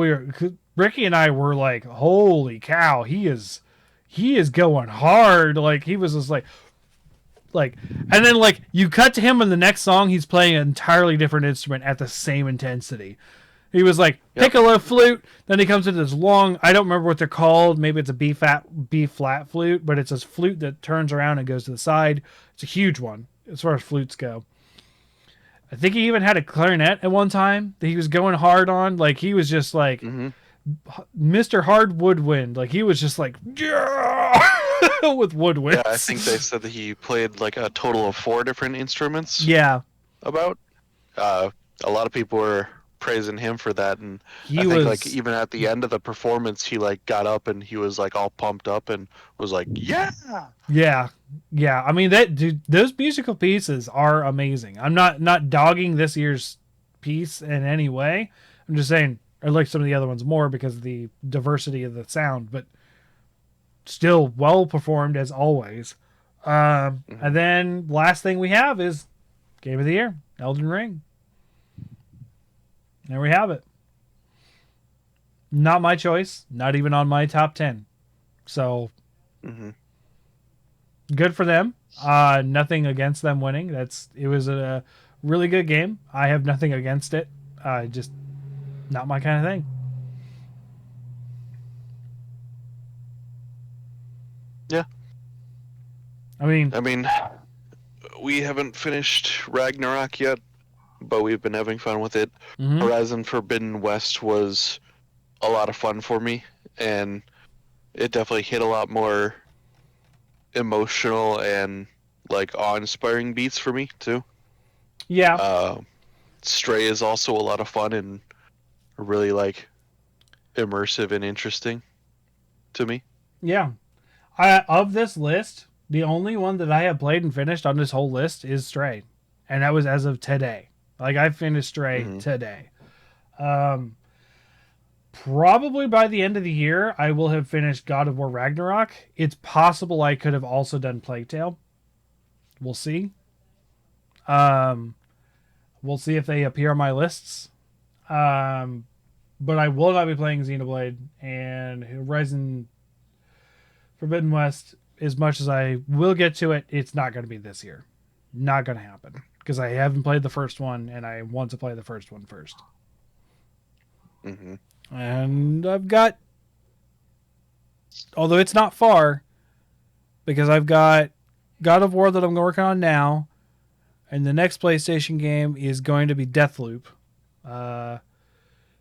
Ricky and I were like, "Holy cow, he is going hard!" Like he was just like, and then like you cut to him in the next song, he's playing an entirely different instrument at the same intensity. He was like piccolo flute, then he comes into this long, I don't remember what they're called, maybe it's a B flat flute, but it's a flute that turns around and goes to the side. It's a huge one as far as flutes go. I think he even had a clarinet at one time that he was going hard on. Like he was just like Mr. Hard Woodwind. Like he was just like with woodwinds. Yeah, I think they said that he played like a total of 4 different instruments. Yeah. About. A lot of people were praising him for that, and He I think was like even at the end of the performance, he like got up and he was like all pumped up and was like, "Yeah." Yeah. I mean those musical pieces are amazing. I'm not dogging this year's piece in any way. I'm just saying I like some of the other ones more because of the diversity of the sound, but still well performed as always. And then last thing we have is Game of the Year, Elden Ring. There we have it. Not my choice. Not even on my top 10. So good for them. Nothing against them winning. It was a really good game. I have nothing against it. Just not my kind of thing. Yeah. I mean, we haven't finished Ragnarok yet, but we've been having fun with it. Horizon Forbidden West was a lot of fun for me, and it definitely hit a lot more emotional and like awe-inspiring beats for me too. yeah. Stray is also a lot of fun and really like immersive and interesting to me. Yeah. Of this list, the only one that I have played and finished on this whole list is Stray. And that was as of today. Like, I finished Stray today. Probably by the end of the year, I will have finished God of War Ragnarok. It's possible I could have also done Plague Tale. We'll see. We'll see if they appear on my lists. But I will not be playing Xenoblade and Horizon Forbidden West. As much as I will get to it, it's not going to be this year. Not going to happen. Because I haven't played the first one, and I want to play the first one first. And I've got... Although it's not far, because I've got God of War that I'm working on now, and the next PlayStation game is going to be Deathloop,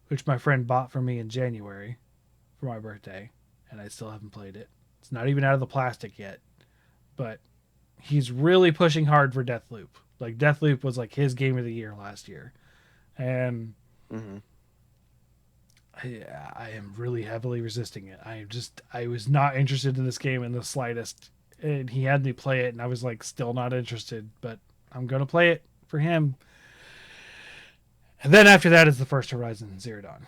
which my friend bought for me in January for my birthday, and I still haven't played it. It's not even out of the plastic yet, but he's really pushing hard for Deathloop. Like, Deathloop was like his game of the year last year, and I am really heavily resisting it. I was not interested in this game in the slightest, and he had me play it, and I was like still not interested, but I'm gonna play it for him. And then after that is the first Horizon Zero Dawn.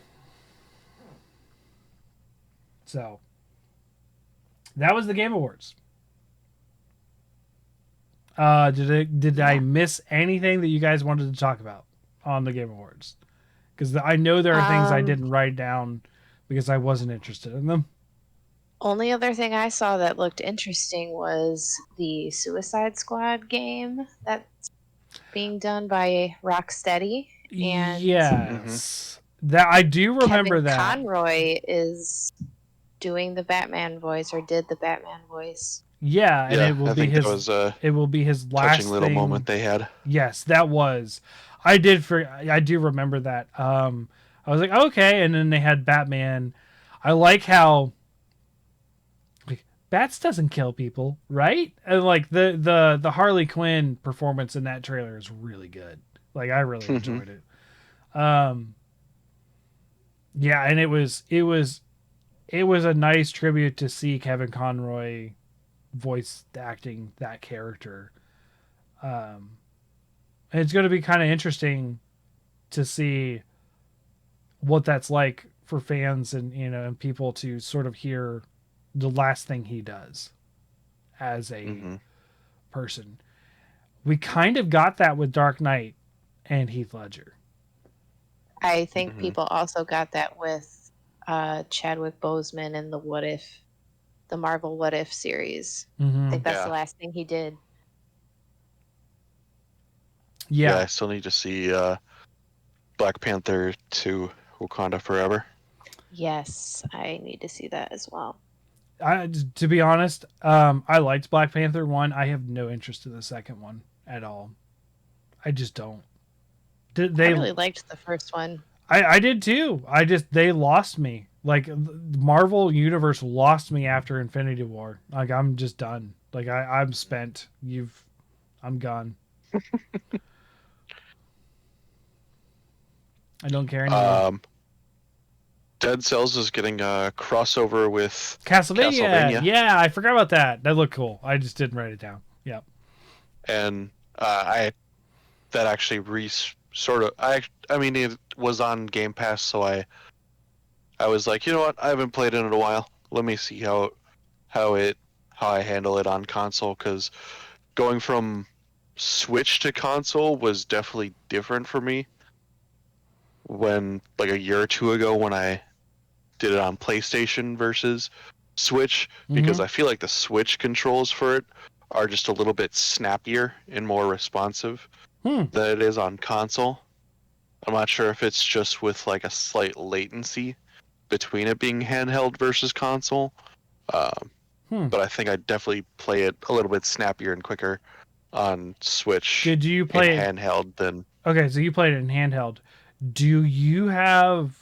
So that was the Game Awards. Did I miss anything that you guys wanted to talk about on the Game Awards? Because I know there are things I didn't write down because I wasn't interested in them. Only other thing I saw that looked interesting was the Suicide Squad game that's being done by Rocksteady, and Yes. That I do remember Kevin that. Conroy is doing the Batman voice, or did the Batman voice. Yeah, and Yeah, it will I be think his that was a it will be his touching last little thing. moment they had. Yes, that was. I do remember that. I was like, okay, and then they had Batman. I like how like Bats doesn't kill people, right? And like the Harley Quinn performance in that trailer is really good. Like I really enjoyed it. Yeah, and it was a nice tribute to see Kevin Conroy voice acting that character. And it's going to be kind of interesting to see what that's like for fans and and people to sort of hear the last thing he does as a person. We kind of got that with Dark Knight and Heath Ledger. I think people also got that with Chadwick Boseman in the Marvel What If series. I think that's the last thing he did. Yeah. I still need to see Black Panther 2 Wakanda Forever. Yes, I need to see that as well. To be honest, I liked Black Panther 1. I have no interest in the second one at all. I just don't. I really liked the first one. I did too. They lost me. Like Marvel Universe lost me after Infinity War. Like I'm just done. Like I'm spent. I'm gone. I don't care anymore. Dead Cells is getting a crossover with Castlevania. Yeah, I forgot about that. That looked cool. I just didn't write it down. Yep. And that actually I mean it was on Game Pass, so I was like, you know what? I haven't played it in a while. Let me see how I handle it on console, because going from Switch to console was definitely different for me. When like a year or two ago, when I did it on PlayStation versus Switch, because I feel like the Switch controls for it are just a little bit snappier and more responsive than it is on console. I'm not sure if it's just with like a slight latency between it being handheld versus console, but I think I definitely play it a little bit snappier and quicker on Switch. Did you play in handheld than? Okay, so you played it in handheld. Do you have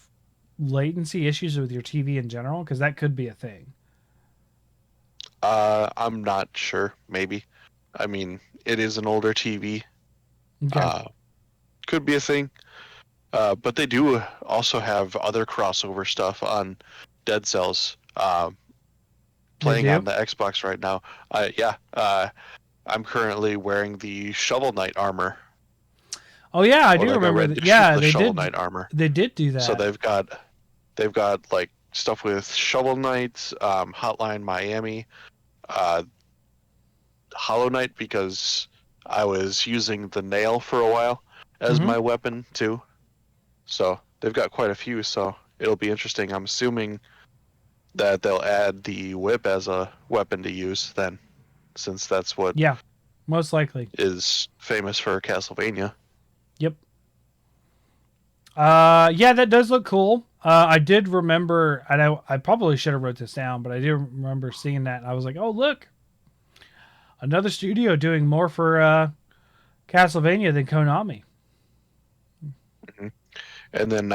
latency issues with your TV in general? Because that could be a thing. I'm not sure. Maybe. I mean, it is an older TV. Okay. Could be a thing. But they do also have other crossover stuff on Dead Cells. Playing on the Xbox right now. I'm currently wearing the Shovel Knight armor. Oh yeah, I do remember that. Yeah, they Shovel did. Knight armor. They did do that. So they've got like stuff with Shovel Knight, Hotline Miami, Hollow Knight, because I was using the nail for a while as my weapon too. So they've got quite a few. So it'll be interesting. I'm assuming that they'll add the whip as a weapon to use then, since that's what most likely is famous for Castlevania. Yep. Yeah, that does look cool. I did remember, and I probably should have wrote this down, but I do remember seeing that, and I was like, oh, look. Another studio doing more for Castlevania than Konami. And then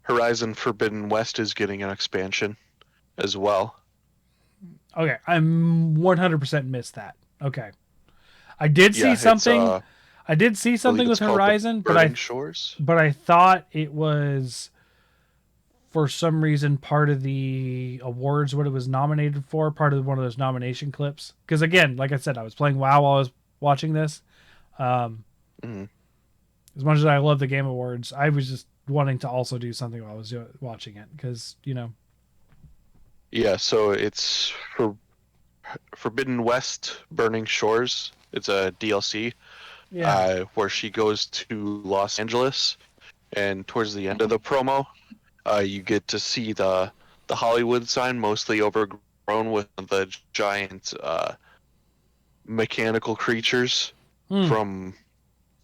Horizon Forbidden West is getting an expansion as well. Okay, I'm 100% missed that. Okay. I did see something. I did see something with Horizon, but I thought it was, for some reason, part of the awards, what it was nominated for, part of one of those nomination clips. Because again, like I said, I was playing WoW while I was watching this. As much as I love the Game Awards, I was just wanting to also do something while I was watching it, because Yeah, so it's for Forbidden West Burning Shores. It's a DLC. Where she goes to Los Angeles, and towards the end of the promo, you get to see the the Hollywood sign, mostly overgrown with the giant mechanical creatures from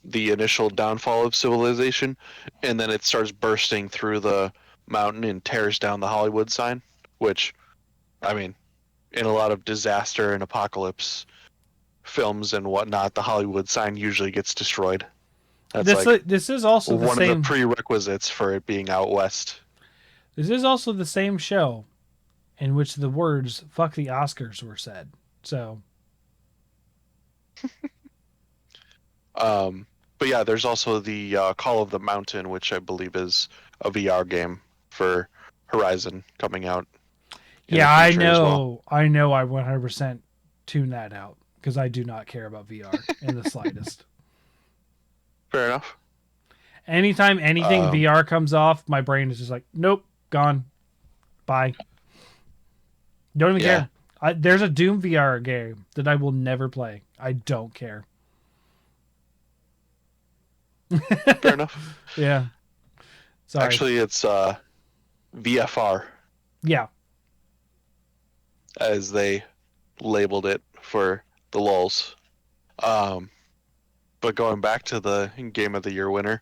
the initial downfall of civilization, and then it starts bursting through the mountain and tears down the Hollywood sign, which, I mean, in a lot of disaster and apocalypse films and whatnot, the Hollywood sign usually gets destroyed. That's This is also the one same. of the prerequisites for it being out west. This is also the same show in which the words "fuck the Oscars" were said. So, but yeah, there's also the Call of the Mountain, which I believe is a VR game for Horizon coming out. yeah, I know. I know. I 100% tune that out because I do not care about VR in the slightest. Fair enough. Anytime anything VR comes off, my brain is just like, nope, gone. Bye. Don't even care. There's a Doom VR game that I will never play. I don't care. Fair enough. Yeah. Sorry. Actually, it's VFR. Yeah. As they labeled it for the lulz. But going back to the Game of the Year winner,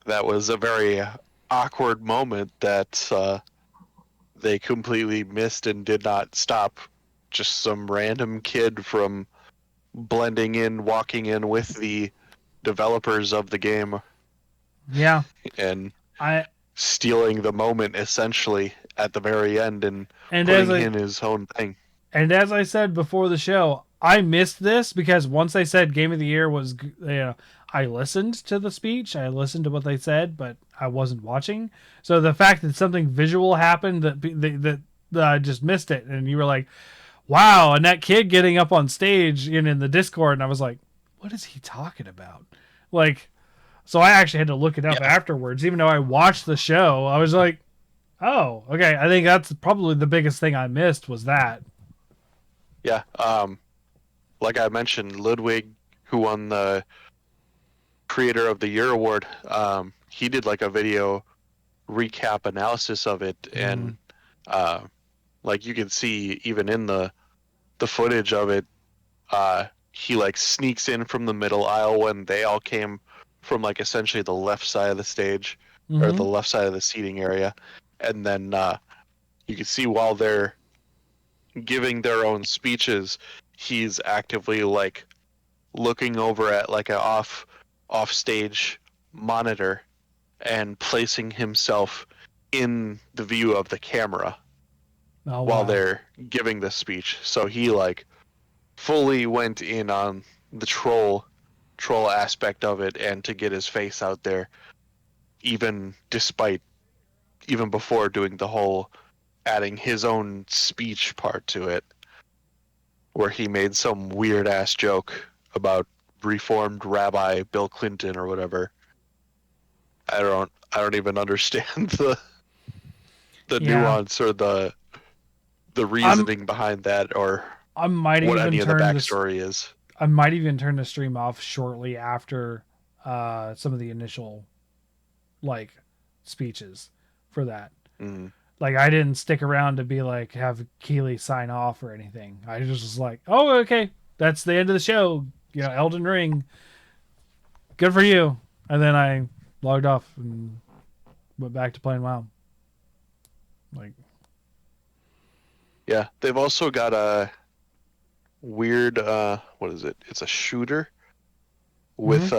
that was a very awkward moment that they completely missed and did not stop just some random kid from blending in, walking in with the developers of the game. Yeah. And stealing the moment essentially at the very end and putting in his own thing. And as I said before the show, I missed this because once they said Game of the Year was, I listened to the speech, I listened to what they said, but I wasn't watching. So the fact that something visual happened that I just missed it, and you were like, "Wow!" And that kid getting up on stage in the Discord, and I was like, "What is he talking about?" Like, so I actually had to look it up afterwards, even though I watched the show. I was like, "Oh, okay." I think that's probably the biggest thing I missed was that. Yeah. Like I mentioned, Ludwig, who won the Creator of the Year award, he did like a video recap analysis of it, and like you can see even in the footage of it, he like sneaks in from the middle aisle when they all came from like essentially the left side of the stage or the left side of the seating area, and then you can see while they're giving their own speeches, he's actively like looking over at like a off stage monitor and placing himself in the view of the camera while they're giving the speech. So he like fully went in on the troll aspect of it and to get his face out there, even before doing the whole adding his own speech part to it, where he made some weird ass joke about Reformed Rabbi Bill Clinton or whatever. I don't even understand the nuance or the reasoning behind that, or what any of the backstory is. I might even turn the stream off shortly after some of the initial like speeches for that. Like, I didn't stick around to be like have Keeley sign off or anything. I just was like, oh, okay, that's the end of the show. Elden Ring, good for you. And then I logged off and went back to playing WoW. Like, yeah, they've also got a weird what is it? It's a shooter with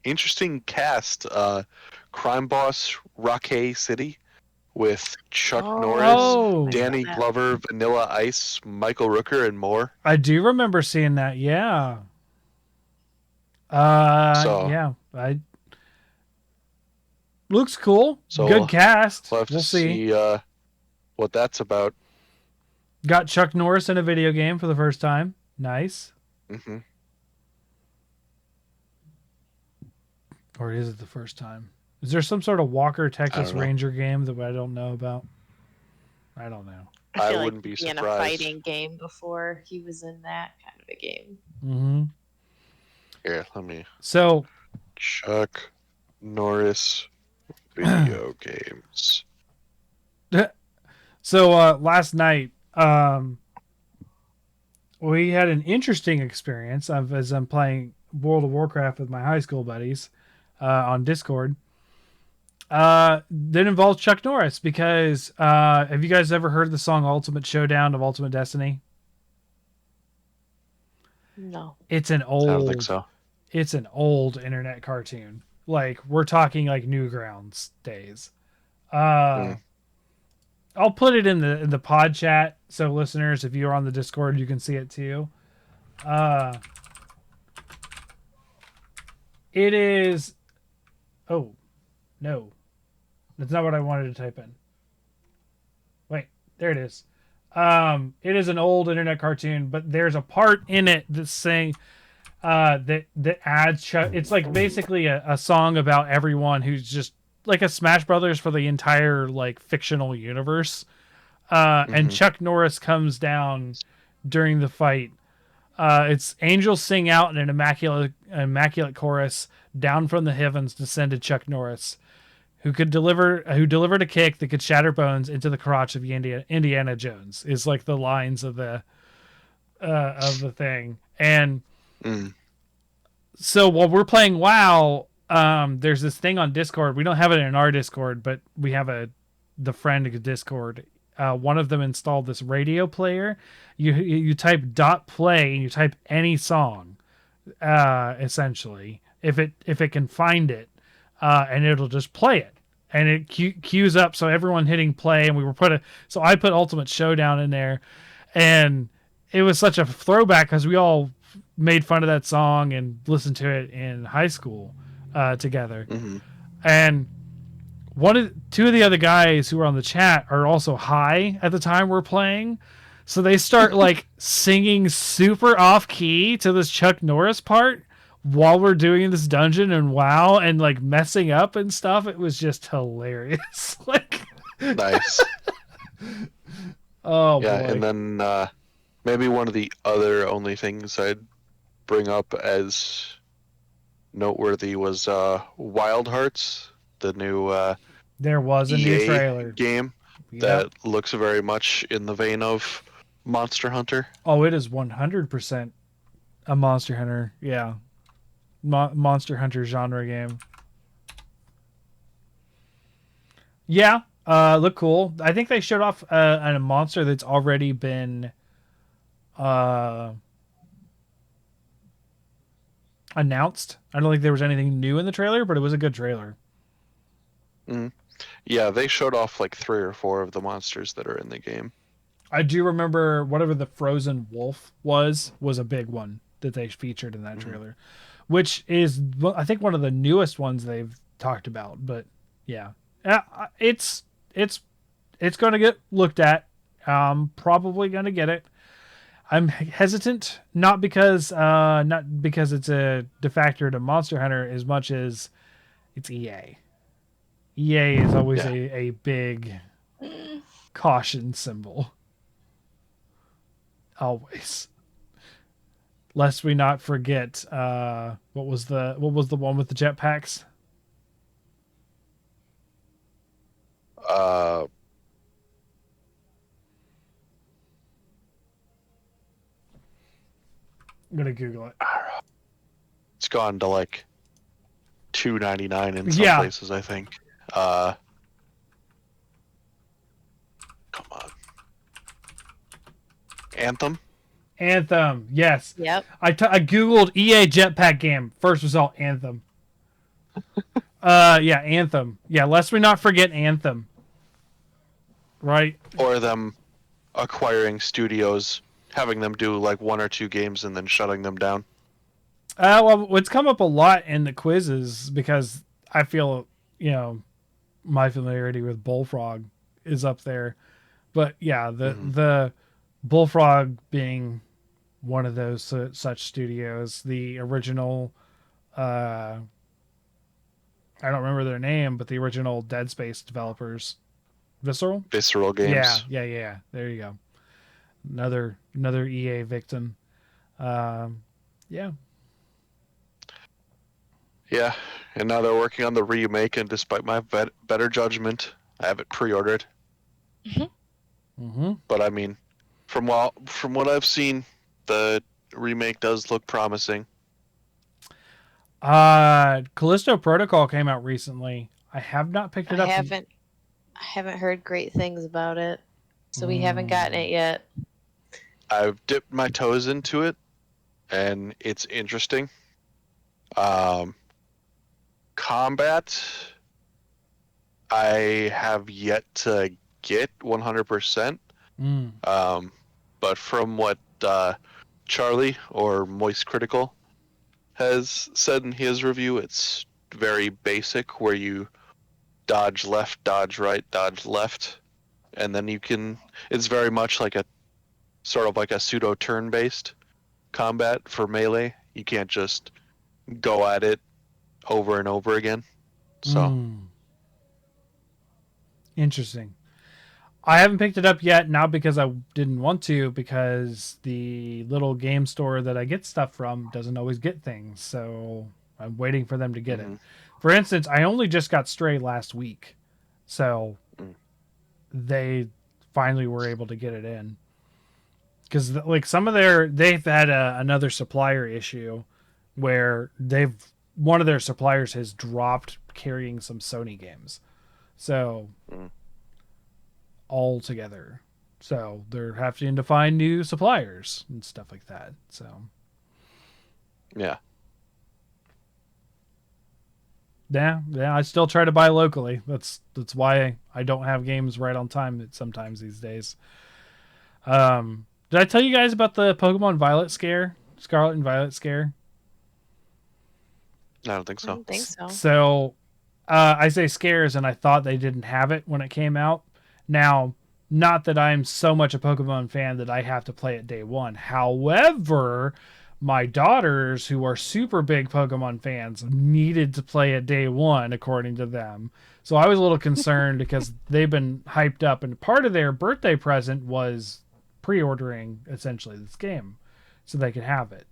interesting cast. Crime Boss Rockay City with Chuck Norris, Danny Glover, Vanilla Ice, Michael Rooker, and more. I do remember seeing that. Yeah. Yeah. Looks cool. So good cast. We'll have to see what that's about. Got Chuck Norris in a video game for the first time. Nice. Or is it the first time? Is there some sort of Walker Texas Ranger game that I don't know about? I don't know. I feel wouldn't be surprised. In a fighting game before he was in that kind of a game. Here, let me. So, Chuck Norris video games. So last night, we had an interesting experience as I'm playing World of Warcraft with my high school buddies on Discord. That involves Chuck Norris because have you guys ever heard the song "Ultimate Showdown" of Ultimate Destiny? No. It's an I don't think old, so. it's an old internet cartoon. Like we're talking like Newgrounds days. Uh, Mm. I'll put it in the pod chat so listeners, if you're on the Discord, you can see it too. Uh, it is. Oh, no, that's not what I wanted to type in. Wait, there it is. It is an old internet cartoon, but there's a part in it that's saying that adds. It's like basically a song about everyone who's just like a Smash Brothers for the entire like fictional universe. And Mhm. Chuck Norris comes down during the fight. It's angels sing out in an immaculate chorus. Down from the heavens descended Chuck Norris, who delivered a kick that could shatter bones into the crotch of Indiana Jones. Is like the lines of the thing. And Mm. so while we're playing WoW, there's this thing on Discord. We don't have it in our Discord, but we have the friend Discord. One of them installed this radio player. You type .play and you type any song, essentially, if it can find it, and it'll just play it, and it queues up. So everyone hitting play, and so I put Ultimate Showdown in there, and it was such a throwback because we all made fun of that song and listened to it in high school together. Mhm. And two of the other guys who were on the chat are also high at the time we're playing. So they start like singing super off key to this Chuck Norris part while we're doing this dungeon and WoW and like messing up and stuff. It was just hilarious. Like, Nice. oh Yeah, boy. and then maybe one of the other only things I'd bring up as noteworthy was Wild Hearts, the new There was a new EA trailer. game Yep. that looks very much in the vein of Monster Hunter. Oh, it is 100% a Monster Hunter. Yeah. Monster Hunter genre game. Yeah, look cool. I think they showed off a monster that's already been uh, announced. I don't think there was anything new in the trailer, but it was a good trailer. Yeah, they showed off like 3 or 4 of the monsters that are in the game. I do remember whatever the frozen wolf was a big one that they featured in that trailer, which is I think one of the newest ones they've talked about. But yeah, it's going to get looked at. Probably going to get it. I'm hesitant, not because it's a defactor to Monster Hunter as much as it's EA. EA is always Yeah. a big caution symbol. Always. Lest we not forget what was the one with the jetpacks? Uh, I'm gonna Google it. it's gone to like $2.99 in some Yeah. places, I think. Come on. Anthem? Anthem, yes. Yep. I googled EA jetpack game. First result, Anthem. Yeah, Anthem. Yeah, lest we not forget Anthem. Right? Or them acquiring studios, having them do like 1 or 2 games and then shutting them down. Well, it's come up a lot in the quizzes because I feel, my familiarity with Bullfrog is up there. But yeah, the Bullfrog being one of those such studios, the original, I don't remember their name, but the original Dead Space developers, Visceral Games. Yeah. There you go. Another EA victim. Yeah. Yeah, and now they're working on the remake, and despite my better judgment, I have it pre-ordered. Mm-hmm. But I mean, from what I've seen, the remake does look promising. Callisto Protocol came out recently. I have not picked I it up. haven't heard great things about it, so we haven't gotten it yet. I've dipped my toes into it, and it's interesting. Combat, I have yet to get 100%. But from what Charlie or Moist Critical has said in his review, it's very basic, where you dodge left, dodge right, dodge left, and then you can. It's very much like a sort of like a pseudo turn-based combat for melee. You can't just go at it over and over again. So Interesting. I haven't picked it up yet, not because I didn't want to, because the little game store that I get stuff from doesn't always get things, so I'm waiting for them to get it. For instance, I only just got Stray last week, so they finally were able to get it in. Because like they've had another supplier issue where one of their suppliers has dropped carrying some Sony games, so all together. So they're having to find new suppliers and stuff like that. So yeah, I still try to buy locally. That's why I don't have games right on time sometimes these days. Did I tell you guys about the Pokemon Violet scare? Scarlet and Violet scare? I don't think I so. don't think so. So I say scares, and I thought they didn't have it when it came out. Now, not that I'm so much a Pokemon fan that I have to play it day one. However, my daughters, who are super big Pokemon fans, needed to play it day one, according to them. So I was a little concerned because they've been hyped up, and part of their birthday present was pre-ordering essentially this game so they could have it.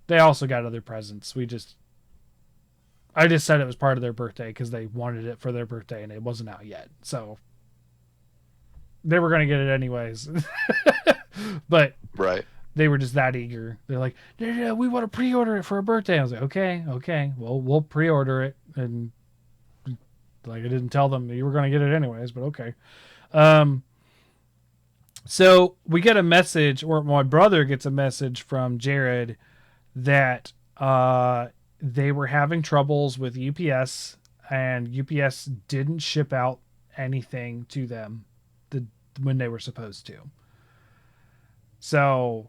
They also got other presents. I just said it was part of their birthday because they wanted it for their birthday and it wasn't out yet. So they were going to get it anyways. But right. They were just that eager. They're like, no, we want to pre-order it for our birthday. I was like, okay. Well, we'll pre-order it. And like, I didn't tell them you were going to get it anyways, but okay. So we get a message, or my brother gets a message from Jared that they were having troubles with UPS, and UPS didn't ship out anything to them when they were supposed to. So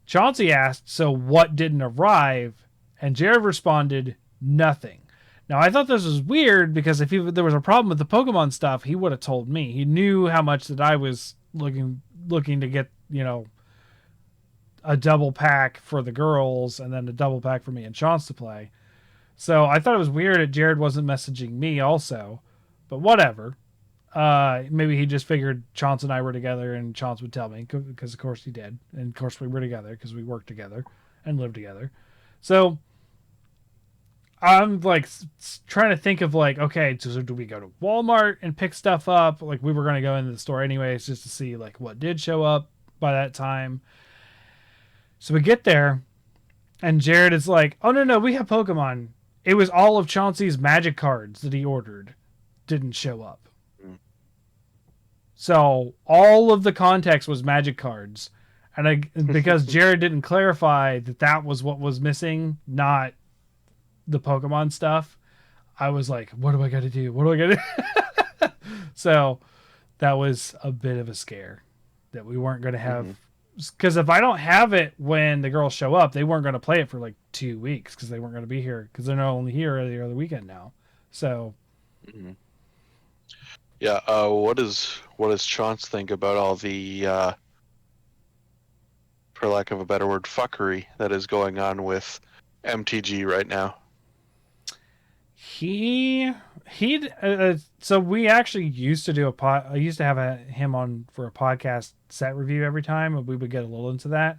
Chauncey asked, so what didn't arrive? And Jared responded, nothing. Now, I thought this was weird because if there was a problem with the Pokemon stuff, he would have told me. He knew how much that I was looking to get, a double pack for the girls and then a double pack for me and Chance to play. So I thought it was weird that Jared wasn't messaging me also, but whatever. Maybe he just figured Chance and I were together and Chance would tell me because of course he did. And of course we were together because we worked together and lived together. So I'm like trying to think of like, okay, so do we go to Walmart and pick stuff up? Like we were going to go into the store anyways, just to see like what did show up by that time. So we get there and Jared is like, oh no, we have Pokemon. It was all of Chauncey's magic cards that he ordered didn't show up. So all of the context was magic cards. And because Jared didn't clarify that was what was missing, not the Pokemon stuff, I was like, what do I got to do? What do I got to do? So that was a bit of a scare that we weren't going to have. Because if I don't have it when the girls show up, they weren't going to play it for like 2 weeks because they weren't going to be here because they're not only here every other weekend now. So. Yeah. What does Chance think about all the, for lack of a better word, fuckery that is going on with MTG right now? So we actually used to do I used to have him on for a podcast set review every time, and we would get a little into that.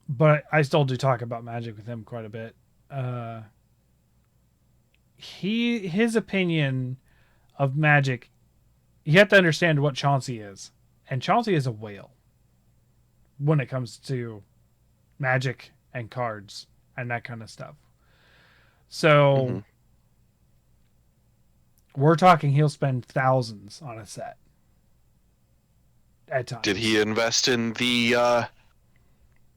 But I still do talk about Magic with him quite a bit. his opinion of Magic, you have to understand what Chauncey is. And Chauncey is a whale when it comes to Magic and cards and that kind of stuff. So we're talking he'll spend thousands on a set at times. Did he invest in the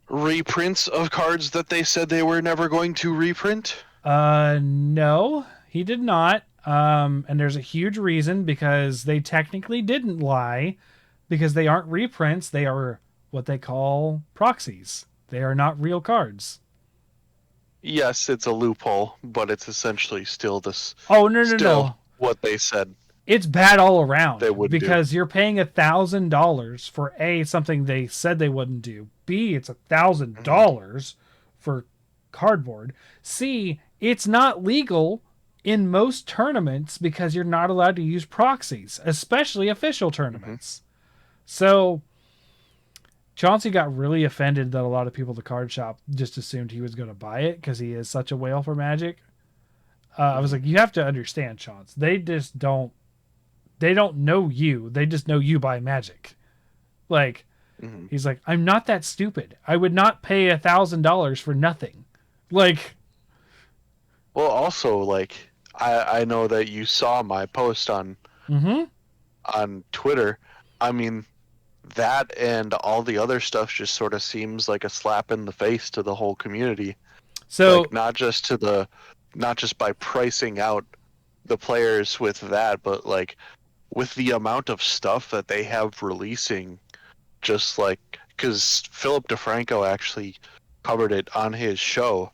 reprints of cards that they said they were never going to reprint? No, he did not. And there's a huge reason, because they technically didn't lie, because they aren't reprints. They are what they call proxies. They are not real cards. Yes, it's a loophole, but it's essentially still this. Oh, no. What they said. It's bad all around. They wouldn't because you're paying $1,000 for A, something they said they wouldn't do. B, it's $1,000 for cardboard. C, it's not legal in most tournaments because you're not allowed to use proxies, especially official tournaments. So Chauncey got really offended that a lot of people at the card shop just assumed he was going to buy it because he is such a whale for Magic. I was like, you have to understand, Chauncey. They don't know you. They just know you by Magic. Like, he's like, I'm not that stupid. I would not pay $1,000 for nothing. Like, well, also, like, I know that you saw my post on Twitter. I mean, that and all the other stuff just sort of seems like a slap in the face to the whole community. So like, not just by pricing out the players with that, but like with the amount of stuff that they have releasing, just like, because Philip DeFranco actually covered it on his show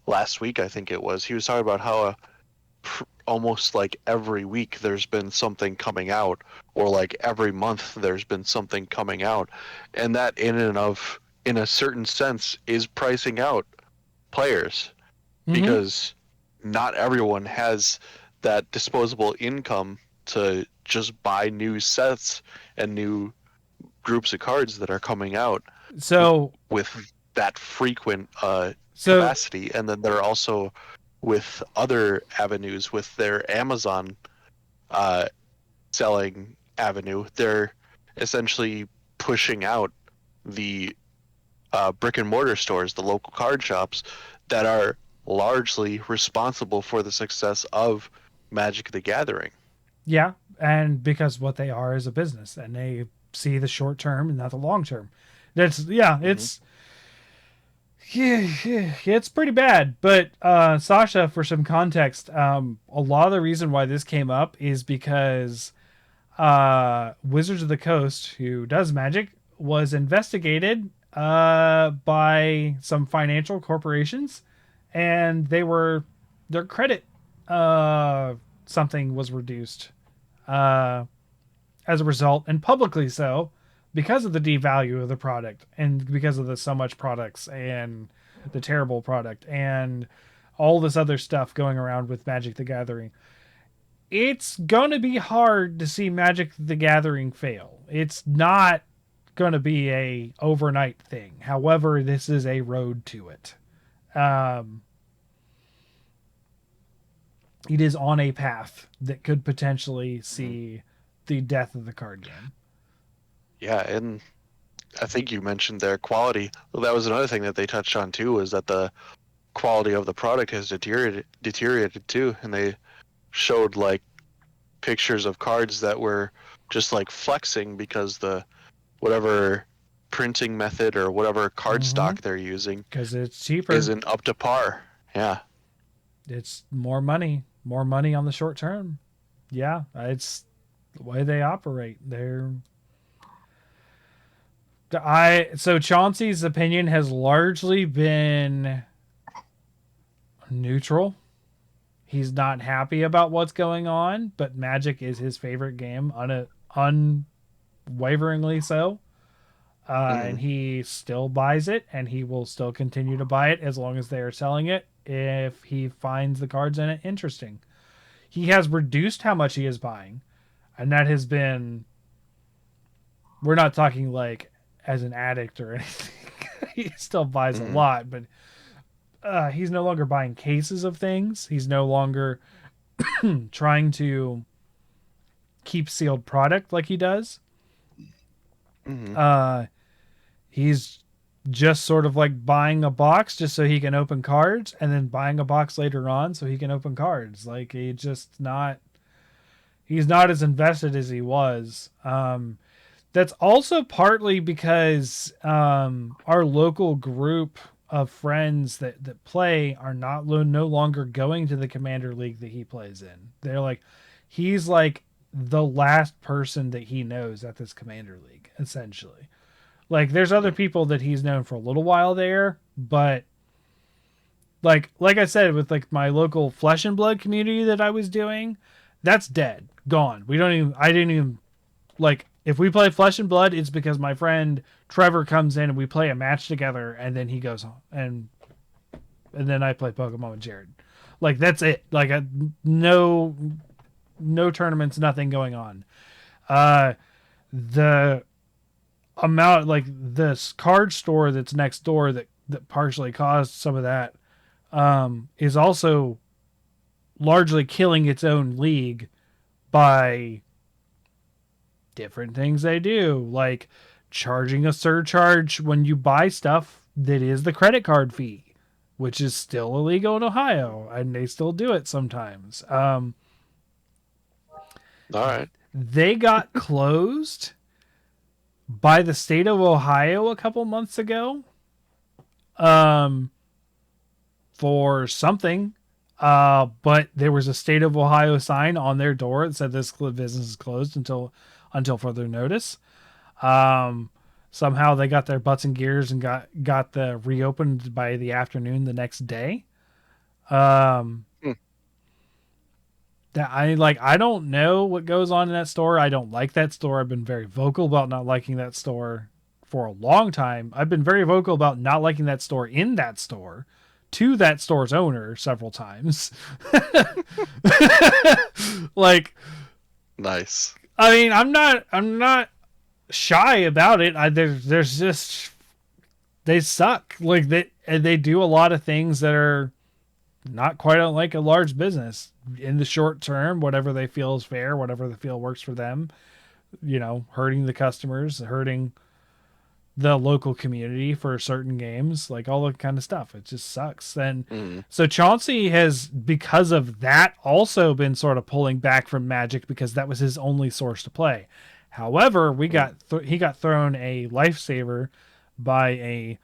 last week, I think it was. He was talking about how almost like every week there's been something coming out, or like every month there's been something coming out, and that in a certain sense is pricing out players, because not everyone has that disposable income to just buy new sets and new groups of cards that are coming out so with that frequent capacity. And then they're also with other avenues, with their Amazon selling avenue, they're essentially pushing out the brick and mortar stores, the local card shops that are largely responsible for the success of Magic the Gathering. Yeah, and because what they are is a business, and they see the short term and not the long term. It's pretty bad. But Sasha, for some context, a lot of the reason why this came up is because Wizards of the Coast, who does Magic, was investigated by some financial corporations, and their credit something was reduced as a result, and publicly so, because of the devalue of the product, and because of the so much products and the terrible product and all this other stuff going around with Magic the Gathering. It's going to be hard to see Magic the Gathering fail. It's not going to be a overnight thing. However, this is a road to it. It is on a path that could potentially see the death of the card game. Yeah, and I think you mentioned their quality. Well, that was another thing that they touched on too, was that the quality of the product has deteriorated too, and they showed like pictures of cards that were just like flexing because the whatever printing method or whatever card stock they're using, because it's cheaper, isn't up to par. Yeah, it's more money on the short term. Yeah, it's the way they operate. So Chauncey's opinion has largely been neutral. He's not happy about what's going on, but Magic is his favorite game, unwaveringly so. And he still buys it, and he will still continue to buy it as long as they are selling it, if he finds the cards in it interesting. He has reduced how much he is buying, and that has been... We're not talking like as an addict or anything. He still buys a lot, but he's no longer buying cases of things. He's no longer trying to keep sealed product like he does. He's just sort of like buying a box just so he can open cards, and then buying a box later on so he can open cards. Like he's not as invested as he was. That's also partly because our local group of friends that play are no longer going to the Commander League that he plays in. They're like, he's like the last person that he knows at this Commander League, essentially. Like, there's other people that he's known for a little while there, but like I said, with like my local Flesh and Blood community that I was doing, that's dead, gone. I didn't even like, if we play Flesh and Blood, it's because my friend Trevor comes in and we play a match together, and then he goes home, and then I play Pokemon with Jared. Like, that's it. Like, no tournaments, nothing going on. The amount, like, this card store that's next door that partially caused some of that is also largely killing its own league by different things they do, like charging a surcharge when you buy stuff that is the credit card fee, which is still illegal in Ohio, and they still do it sometimes. All right. They got closed by the state of Ohio a couple months ago for something. But there was a state of Ohio sign on their door that said this business is closed until further notice. Somehow they got their butts and gears and got the reopened by the afternoon the next day. That I don't know what goes on in that store. I don't like that store. I've been very vocal about not liking that store for a long time. I've been very vocal about not liking that store in that store to that store's owner several times. Like, nice. I mean, I'm not shy about it. There's just, they suck. Like, they do a lot of things that are not quite unlike a large business in the short term, whatever they feel is fair, whatever they feel works for them, hurting the customers, hurting the local community for certain games, like all that kind of stuff. It just sucks. And so Chauncey has, because of that, also been sort of pulling back from Magic because that was his only source to play. However, he got thrown a lifesaver by a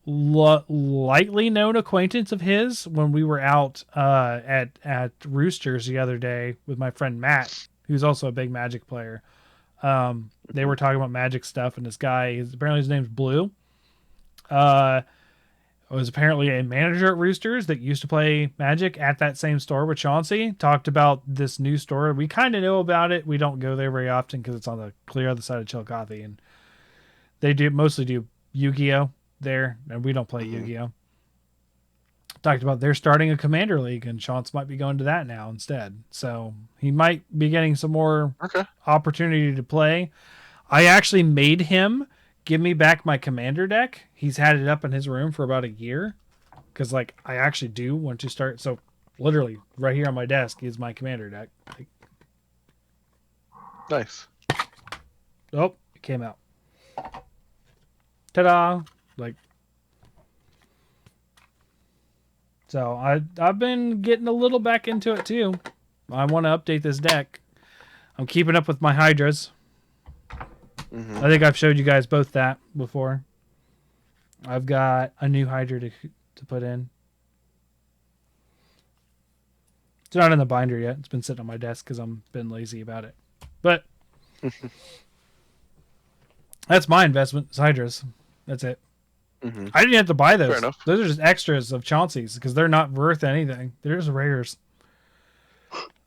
lightly known acquaintance of his when we were out at Roosters the other day with my friend Matt, who's also a big Magic player. They were talking about Magic stuff, and this guy, apparently his name's Blue, was apparently a manager at Roosters that used to play Magic at that same store with Chauncey. Talked about this new store. We kind of know about it. We don't go there very often because it's on the clear other side of Chillicothe, and they mostly do Yu-Gi-Oh there, and we don't play Yu-Gi-Oh. Talked about they're starting a Commander League, and Chauncey might be going to that now instead. So he might be getting some more opportunity to play. I actually made him give me back my Commander deck. He's had it up in his room for about a year because, I actually do want to start. So literally right here on my desk is my Commander deck. Nice. Oh, it came out. Ta-da! So I've been getting a little back into it too. I want to update this deck. I'm keeping up with my Hydras. I think I've showed you guys both that before. I've got a new Hydra to put in. It's not in the binder yet. It's been sitting on my desk because I'm been lazy about it. But that's my investment. It's Hydras. That's it. I didn't have to buy those. Fair enough. Those are just extras of Chauncey's because they're not worth anything. They're just rares.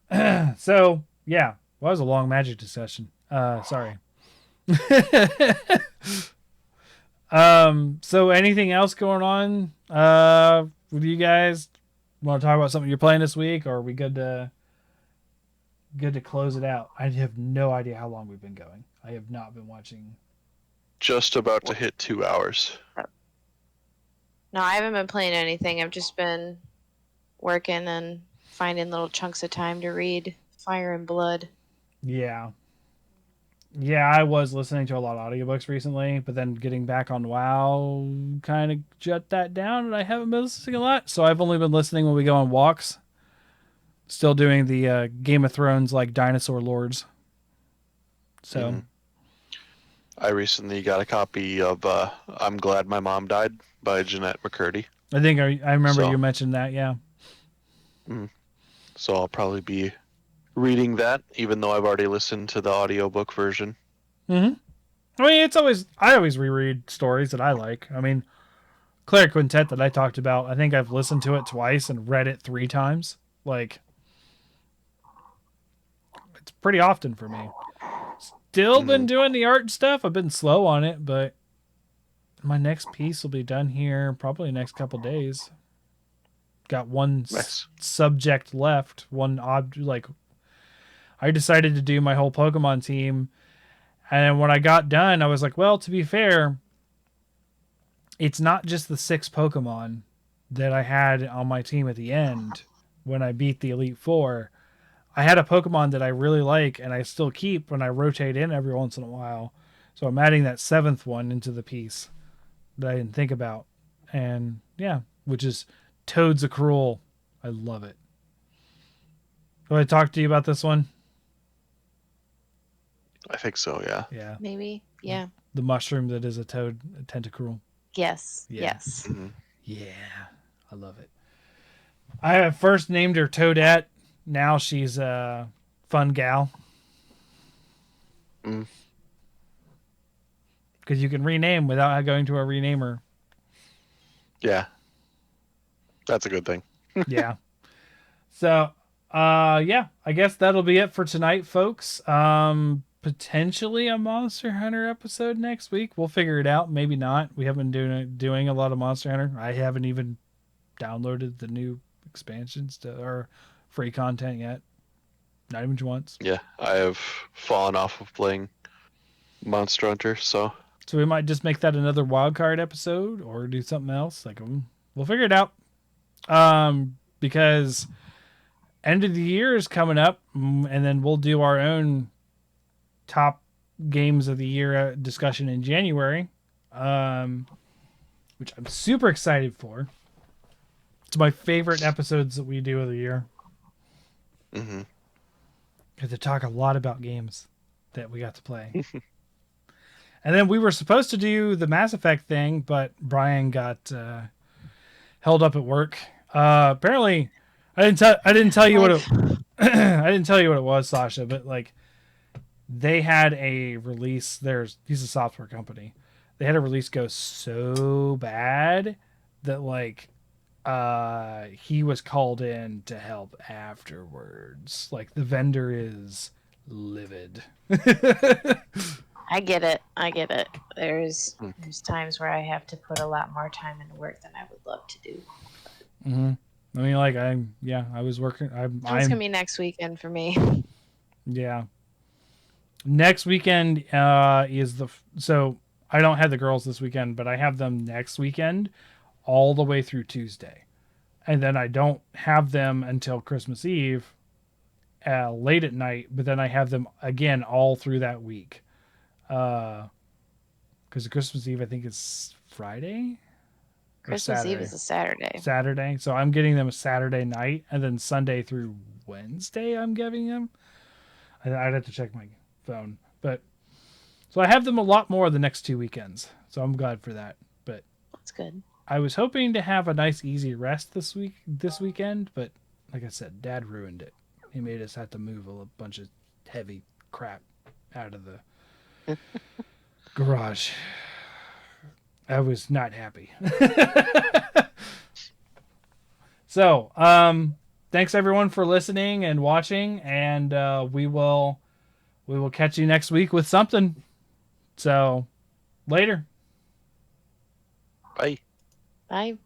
So, yeah. Well, that was a long Magic discussion. Sorry. So anything else going on with you guys? Want to talk about something you're playing this week, or are we good to close it out? I have no idea how long we've been going. I have not been watching. Just about to hit 2 hours. No, I haven't been playing anything. I've just been working and finding little chunks of time to read Fire and Blood. Yeah. Yeah, I was listening to a lot of audiobooks recently, but then getting back on WoW kind of shut that down, and I haven't been listening a lot. So I've only been listening when we go on walks. Still doing the Game of Thrones like Dinosaur Lords. So Mhm. I recently got a copy of I'm Glad My Mom Died by Jeanette McCurdy. I think I remember So- you mentioned that. Yeah. So I'll probably be reading that, even though I've already listened to the audiobook version. Mm-hmm. I mean, I always reread stories that I like. I mean, Claire Quintet that I talked about, I think I've listened to it twice and read it 3 times. Like, it's pretty often for me. Still been doing the art stuff. I've been slow on it, but my next piece will be done here probably next couple days. Got one Nice. subject left. I decided to do my whole Pokemon team, and when I got done, I was like, well, to be fair, it's not just the 6 Pokemon that I had on my team at the end when I beat the Elite Four. I had a Pokemon that I really like and I still keep when I rotate in every once in a while. So I'm adding that 7th one into the piece that I didn't think about. And yeah, which is Toad's-a-Cruel. I love it. Have I talked to you about this one? I think so, yeah. Yeah. Maybe. Yeah. The mushroom that is a toad, a Tentacruel. Yes. Yeah. Yes. Mhm. Yeah. I love it. I have first named her Toadette. Now she's a fun gal. Mm. Because you can rename without going to a renamer. Yeah. That's a good thing. Yeah. So, yeah, I guess that'll be it for tonight, folks. Potentially a Monster Hunter episode next week. We'll figure it out. Maybe not. We haven't been doing a lot of Monster Hunter. I haven't even downloaded the new expansions or free content yet. Not even once. Yeah, I have fallen off of playing Monster Hunter, so So we might just make that another wildcard episode or do something else. Like we'll figure it out. Because end of the year is coming up, and then we'll do our own top games of the year discussion in January, which I'm super excited for. It's my favorite episodes that we do of the year. mm-hmm. Because they talk a lot about games that we got to play. And then we were supposed to do the Mass Effect thing, but Brian got held up at work. Apparently, I didn't tell you what it I didn't tell you what it was, Sasha. But like, they had a release. He's a software company. They had a release go so bad that like he was called in to help afterwards. Like the vendor is livid. I get it. There's times where I have to put a lot more time into work than I would love to do. Mm-hmm. I mean, like I was working. It's gonna be next weekend for me. Yeah. Next weekend so I don't have the girls this weekend, but I have them next weekend all the way through Tuesday. And then I don't have them until Christmas Eve late at night, but then I have them again all through that week. Because the Christmas Eve I think is Friday. Christmas Eve is a Saturday. Saturday. So I'm getting them a Saturday night, and then Sunday through Wednesday I'm giving them. I'd have to check my phone. But so I have them a lot more the next 2 weekends. So I'm glad for that. But That's good. I was hoping to have a nice easy rest this weekend, but like I said, Dad ruined it. He made us have to move a bunch of heavy crap out of the garage. I was not happy. So, thanks everyone for listening and watching, and we will catch you next week with something. So, later. Bye. Bye.